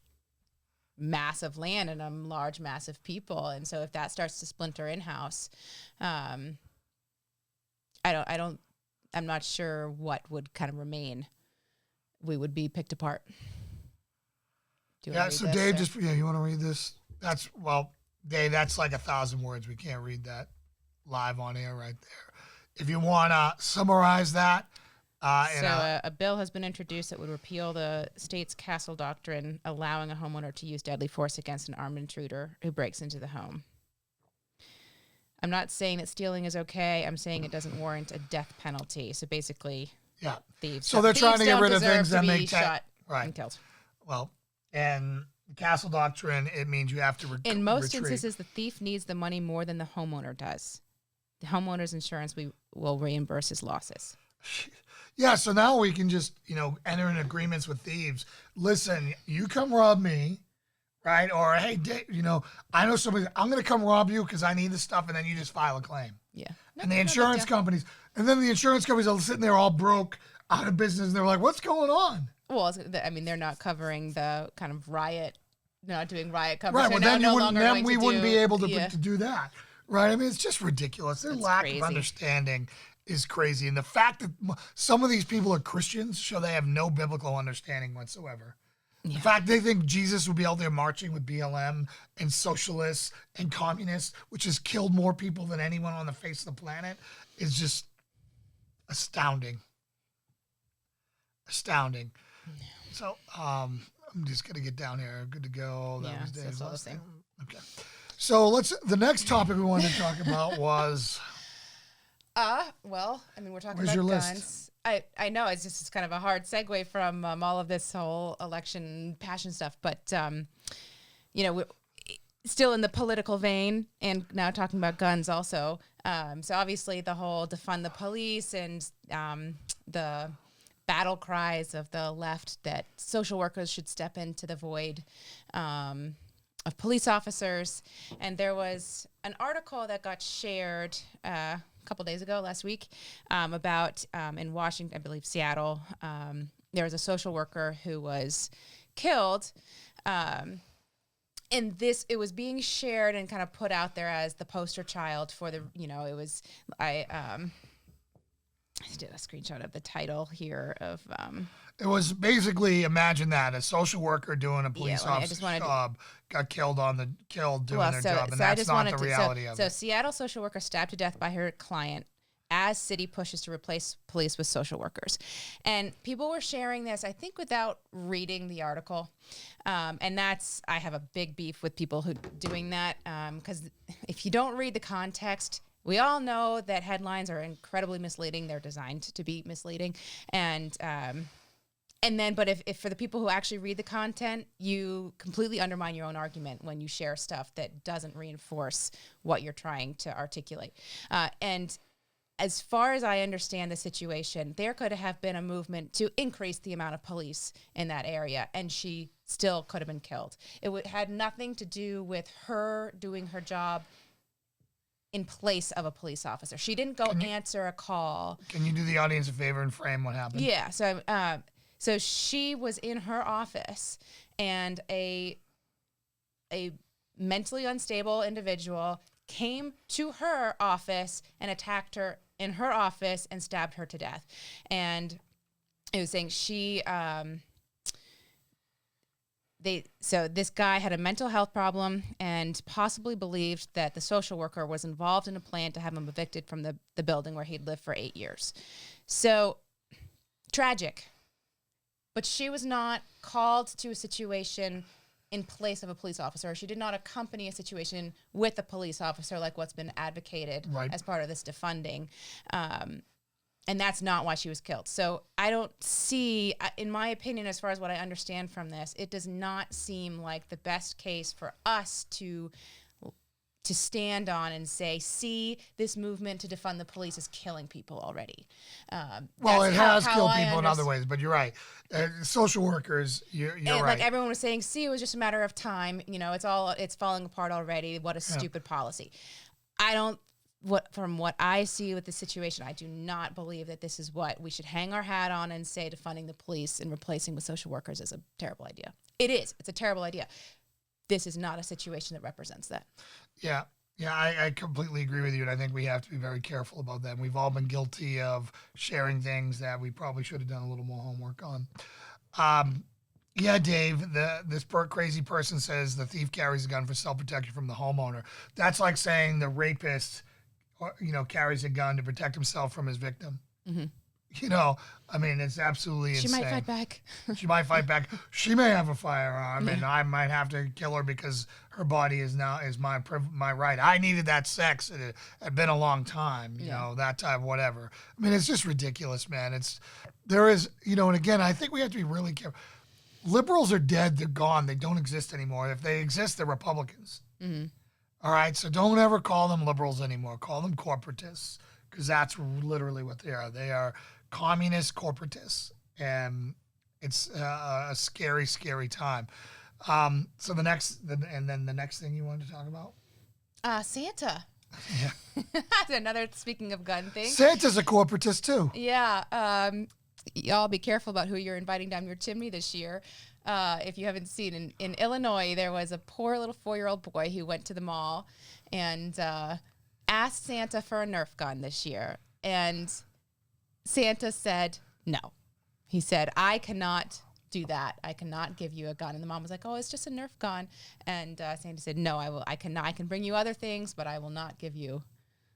mass of land and a large mass of people. And so if that starts to splinter in-house, I'm not sure what would kind of remain. We would be picked apart. So Dave, you want to read this? Dave, that's like 1,000 words. We can't read that live on air right there. If you want to summarize that. A bill has been introduced that would repeal the state's castle doctrine, allowing a homeowner to use deadly force against an armed intruder who breaks into the home. I'm not saying that stealing is okay. I'm saying it doesn't warrant a death penalty. So basically, thieves. So they're trying to get rid of things that make shot and killed. Well, and castle doctrine, it means you have to in most instances, the thief needs the money more than the homeowner does. The homeowner's insurance will reimburse his losses. Yeah, so now we can just, enter in agreements with thieves. Listen, you come rob me, right? Or, hey, I know somebody, I'm going to come rob you because I need this stuff, and then you just file a claim. Yeah. And the insurance companies are sitting there all broke, out of business, and they're like, what's going on? Well, they're not covering the kind of riot, they're not doing riot coverage. Right, well, then we wouldn't be able to do that, right? I mean, it's just ridiculous. Their lack of understanding is crazy. And the fact that some of these people are Christians show they have no biblical understanding whatsoever. Yeah. The fact they think Jesus would be out there marching with BLM and socialists and communists, which has killed more people than anyone on the face of the planet, is just astounding. Astounding. Yeah. So I'm just going to get down here. Good to go. That was Dave's last thing. Okay. So the next topic we wanted to talk about was... we're talking about guns. List? I know it's kind of a hard segue from all of this whole election passion stuff, but we're still in the political vein and now talking about guns also. So obviously the whole defund the police and the battle cries of the left that social workers should step into the void of police officers. And there was an article that got shared a couple days ago, last week, about in Washington, I believe Seattle, there was a social worker who was killed. And it was being shared and kind of put out there as the poster child for the, it was, I did a screenshot of the title here of, it was basically, imagine that a social worker doing a police officer's job got killed doing their job, and that's not the reality of it. So Seattle social worker stabbed to death by her client as city pushes to replace police with social workers. And people were sharing this, I think, without reading the article. And I have a big beef with people who doing that, because if you don't read the context, we all know that headlines are incredibly misleading. They're designed to be misleading. But if for the people who actually read the content, you completely undermine your own argument when you share stuff that doesn't reinforce what you're trying to articulate. And as far as I understand the situation, there could have been a movement to increase the amount of police in that area, and she still could have been killed. It had nothing to do with her doing her job in place of a police officer. She didn't go answer a call. Can you do the audience a favor and frame what happened? Yeah. So she was in her office, and a mentally unstable individual came to her office and attacked her in her office and stabbed her to death. And it was saying so this guy had a mental health problem and possibly believed that the social worker was involved in a plan to have him evicted from the building where he'd lived for 8 years. So tragic. But she was not called to a situation in place of a police officer. She did not accompany a situation with a police officer like what's been advocated as part of this defunding. And that's not why she was killed. So I don't see, in my opinion, as far as what I understand from this, it does not seem like the best case for us to stand on and say, see, this movement to defund the police is killing people already. Well, it has killed people in other ways, but you're right. Social workers, you're right. Like everyone was saying, see, it was just a matter of time. It's falling apart already. What a stupid policy. From what I see with the situation, I do not believe that this is what we should hang our hat on and say defunding the police and replacing with social workers is a terrible idea. It is. It's a terrible idea. This is not a situation that represents that. Yeah, I completely agree with you, and I think we have to be very careful about that. We've all been guilty of sharing things that we probably should have done a little more homework on. Yeah, Dave, this crazy person says the thief carries a gun for self-protection from the homeowner. That's like saying the rapist, carries a gun to protect himself from his victim. Mm-hmm. It's absolutely insane. She might fight back. She might fight back. She may have a firearm, and I might have to kill her because her body is my right. I needed that sex. It had been a long time, that type, whatever. It's just ridiculous, man. And again, I think we have to be really careful. Liberals are dead. They're gone. They don't exist anymore. If they exist, they're Republicans. Mm-hmm. All right, so don't ever call them liberals anymore. Call them corporatists, because that's literally what they are. They are communist corporatists, and it's a scary, scary time. So the next thing you wanted to talk about? Santa. Yeah. Speaking of gun thing. Santa's a corporatist too. Yeah. Y'all be careful about who you're inviting down your chimney this year. If you haven't seen, in Illinois, there was a poor little 4-year-old boy who went to the mall and asked Santa for a Nerf gun this year. And Santa said no. He said, I cannot do that. I cannot give you a gun. And the mom was like, oh, it's just a Nerf gun. And Santa said, no, I can bring you other things, but I will not give you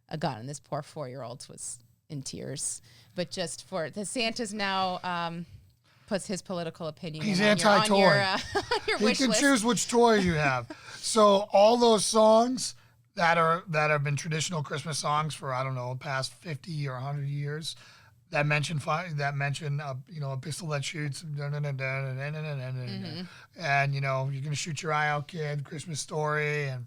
a gun. And this poor 4-year-old was in tears. But just for the Santa's now puts his political opinion. He's anti-toy. He can choose which toy you have. So all those songs that have been traditional Christmas songs for the past 50 or 100 years, that mention a pistol that shoots, and you're gonna shoot your eye out, kid, Christmas Story, and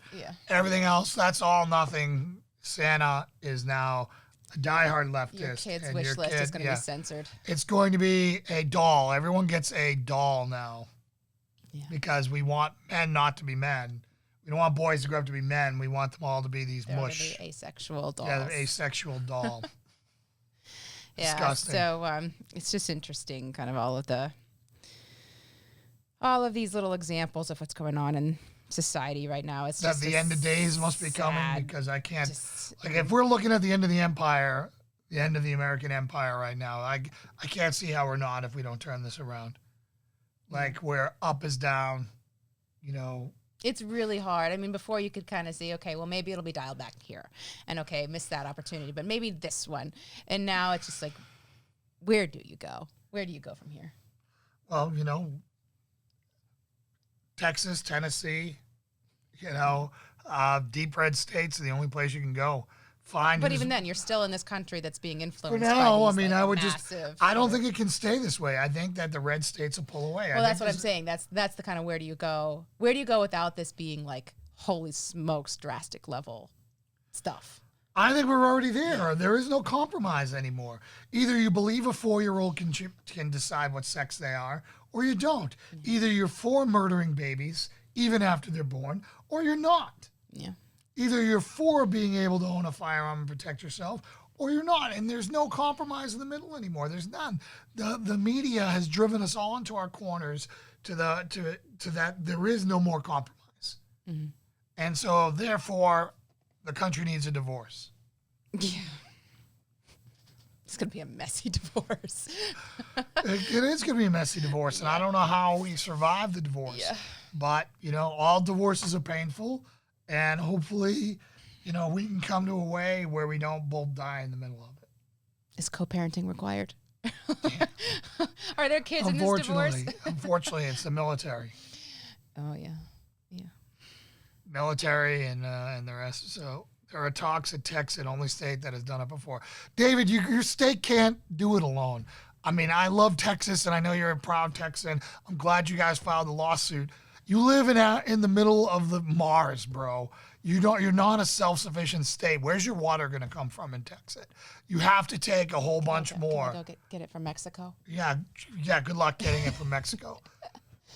everything else. That's all nothing. Santa is now a diehard leftist. Your kid's and wish your list kid- is going to yeah. be censored. It's going to be a doll. Everyone gets a doll now. Yeah. Because we want men not to be men. We don't want boys to grow up to be men. We want them all to be these They're mush. going to be asexual dolls. Yeah, the asexual doll. Yeah, Disgusting. so it's just interesting, kind of all of these little examples of what's going on in society right now. It's That just the end of days must be coming sad- because I can't. just- Like if we're looking at the end of the empire, the end of the American empire right now, I can't see how we're not if we don't turn this around. Like where up is down, you know. It's really hard. I mean, before you could kind of see, okay, well, maybe it'll be dialed back here. And okay, missed that opportunity, but maybe this one. And now it's just like, where do you go? Where do you go from here? Well, you know, Texas, Tennessee, you know, deep red states are the only place you can go. Find. But who's- even then, you're still in this country that's being For influenced now, by I these, mean, like, I would massive, I don't think it can stay this way. I think that the red states will pull away. Well, that's what I'm saying. That's the kind of where do you go? Where do you go without this being like, holy smokes, drastic level stuff? I think we're already there. There is no compromise anymore. Either you believe a 4-year-old can decide what sex they are, or you don't. Either you're for murdering babies, even after they're born, or you're not. Yeah. Either you're for being able to own a firearm and protect yourself, or you're not. And there's no compromise in the middle anymore. There's none. The media has driven us all into our corners to that there is no more compromise. Mm-hmm. And so therefore the country needs a divorce. Yeah. It's going to be a messy divorce. It is going to be a messy divorce, and I don't know how we survive the divorce. Yeah. But, you know, all divorces are painful, and hopefully, you know, we can come to a way where we don't both die in the middle of it. Is co-parenting required? Are there kids in this divorce? Unfortunately, it's the military. Oh, yeah. Yeah. Military and the rest. So there are talks at Texas, only state that has done it before. David, your state can't do it alone. I mean, I love Texas, and I know you're a proud Texan. I'm glad you guys filed the lawsuit. You live in the middle of the Mars, bro. You're not a self-sufficient state. Where's your water going to come from in Texas? You have to take a whole bunch more. Can I go get it from Mexico? Yeah. Good luck getting it from Mexico.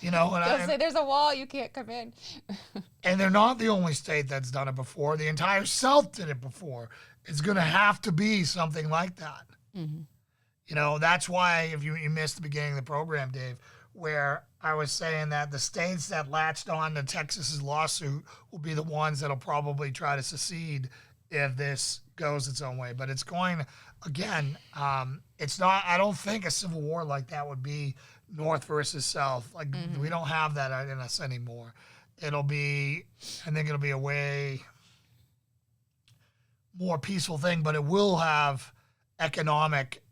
You know, They'll say there's a wall, you can't come in. and they're not the only state that's done it before. The entire South did it before. It's going to have to be something like that. Mm-hmm. You know, that's why if you missed the beginning of the program, Dave, where I was saying that the states that latched on to Texas's lawsuit will be the ones that'll probably try to secede if this goes its own way. But it's going, again, it's not, I don't think a civil war like that would be North versus South. Like, we don't have that in us anymore. I think it'll be a way more peaceful thing, but it will have economic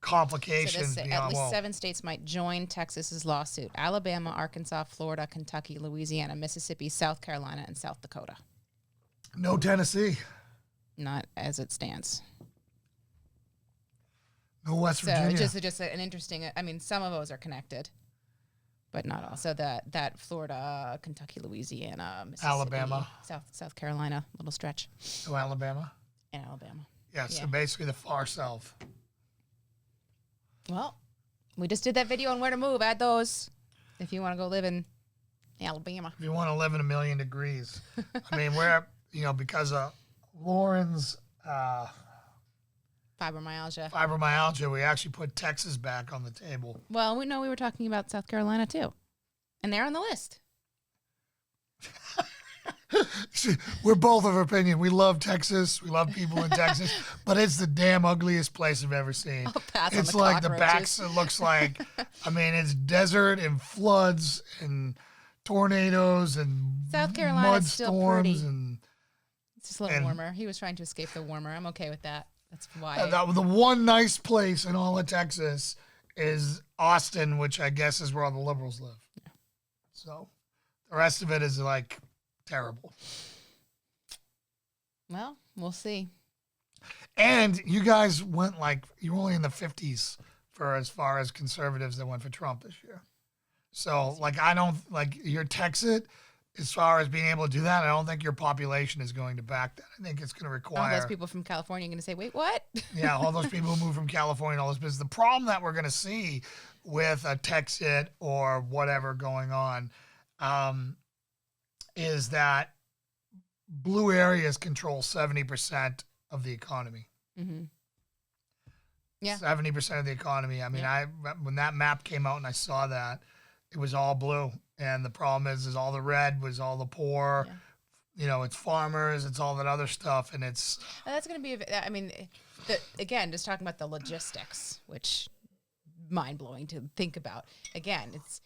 complications. So at least 7 states might join Texas's lawsuit: Alabama, Arkansas, Florida, Kentucky, Louisiana, Mississippi, South Carolina, and South Dakota. No Tennessee. Not as it stands. No West So Virginia. just an interesting. I mean, some of those are connected, but not all. So that Florida, Kentucky, Louisiana, Mississippi, Alabama. South Carolina, little stretch, No Alabama. and Alabama. Yeah, so Yeah. basically the far South. Well, we just did that video on where to move. Add those if you want to go live in Alabama. If you want to live in 1,000,000 degrees. I mean, we're, because of Lauren's Fibromyalgia. we actually put Texas back on the table. Well, we know we were talking about South Carolina too, and they're on the list. We're both of opinion. We love Texas. We love people in Texas, but it's the damn ugliest place I've ever seen. I'll pass on It's the like the cockroaches. backs. It looks like, it's desert and floods and tornadoes and South Carolina's mud still storms pretty. and It's just a little and- warmer. He was trying to escape the warmer. I'm okay with that. That's why. the one nice place in all of Texas is Austin, which I guess is where all the liberals live. Yeah. So the rest of it is like terrible. Well, we'll see. And you guys went you were only in the 50s for as far as conservatives that went for Trump this year. So I don't your Texas as far as being able to do that, I don't think your population is going to back that. I think it's going to All require those people from California are going to say, wait, what? yeah, all those people who move from California and all this business. The problem that we're going to see with a Texit or whatever going on is that blue areas control 70% of the economy. Mm-hmm. Yeah. 70% of the economy. I mean, when that map came out and I saw that, it was all blue. And the problem is all the red was all the poor. Yeah. You know, it's farmers, it's all that other stuff, and it's. And that's going to be. I mean, again, just talking about the logistics, which mind blowing to think about. Again, it's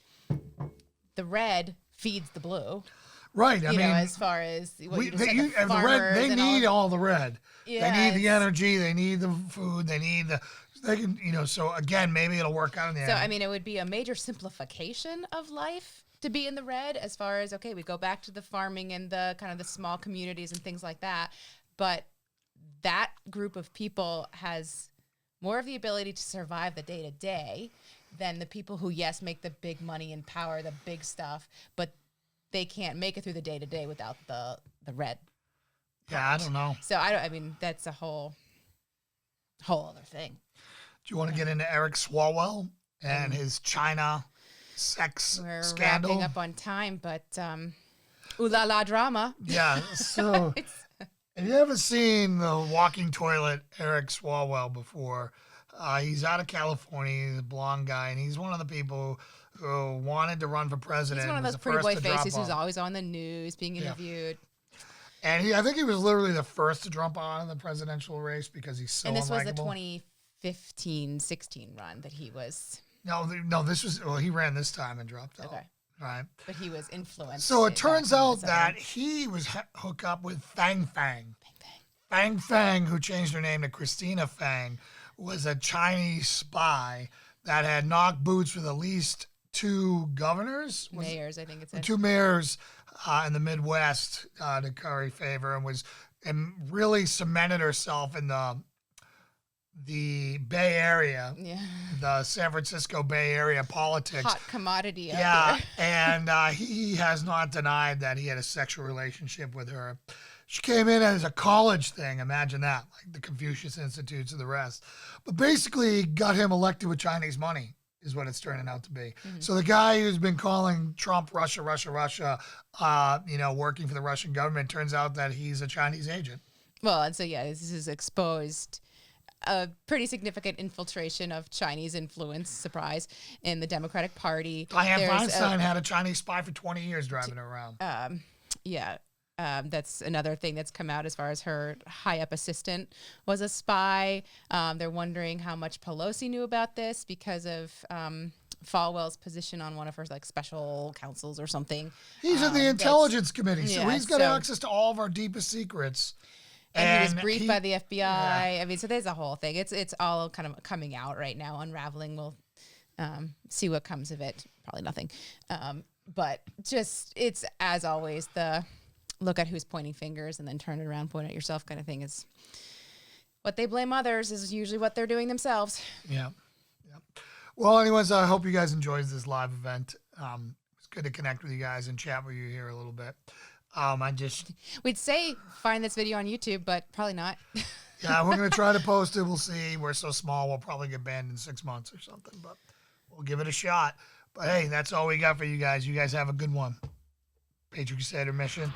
the red feeds the blue. Right. I mean, as far as what they need all the red. Yeah, they need the energy. They need the food. They can, so again, maybe it'll work out in the end. So, I mean, it would be a major simplification of life to be in the red as far as, okay, we go back to the farming and the kind of the small communities and things like that. But that group of people has more of the ability to survive the day to day than the people who, yes, make the big money and power, the big stuff, but they can't make it through the day to day without the red. Yeah, I don't know. So I mean, that's a whole other thing. Do you want to get into Eric Swalwell and his China sex scandal? We're wrapping up on time, but ooh la la drama. Yeah. So, have you ever seen the walking toilet Eric Swalwell before? He's out of California. He's a blonde guy, and he's one of the people who wanted to run for president. He's one of those pretty boy faces who's always on the news being interviewed. Yeah. And I think he was literally the first to jump on in the presidential race because he's so unlikable. And this was the 2015-16 run that he was. No, this was, he ran this time and dropped out. Okay. Right. But he was influenced. So it turns out that he was hooked up with Fang Fang. Fang Fang, who changed her name to Christina Fang, was a Chinese spy that had knocked boots with at least two governors. Mayors, I think it's two mayors in the Midwest to curry favor and really cemented herself in the Bay Area, the San Francisco Bay Area politics. Hot commodity. Yeah, and he has not denied that he had a sexual relationship with her. She came in as a college thing, imagine that, like the Confucius Institutes and the rest. But basically got him elected with Chinese money is what it's turning out to be. Mm-hmm. So the guy who's been calling Trump Russia, working for the Russian government, turns out that he's a Chinese agent. Well, and so, this is exposed a pretty significant infiltration of Chinese influence, surprise, in the Democratic Party. Dianne Feinstein had a Chinese spy for 20 years driving her around. That's another thing that's come out as far as her high-up assistant was a spy. They're wondering how much Pelosi knew about this because of Falwell's position on one of her special counsels or something. He's in the Intelligence Committee, so he's got access to all of our deepest secrets. And he was briefed by the FBI. Yeah. I mean, so there's a whole thing. It's all kind of coming out right now, unraveling. We'll see what comes of it. Probably nothing. But just, it's, as always, the look at who's pointing fingers and then turn it around, point at yourself kind of thing is what they blame others is usually what they're doing themselves. Yeah. Well, anyways, I hope you guys enjoyed this live event. It's good to connect with you guys and chat with you here a little bit. We'd say find this video on YouTube, but probably not. Yeah, we're going to try to post it. We'll see. We're so small, we'll probably get banned in 6 months or something, but we'll give it a shot. But hey, that's all we got for you guys. You guys have a good one. Patriot Crusader Mission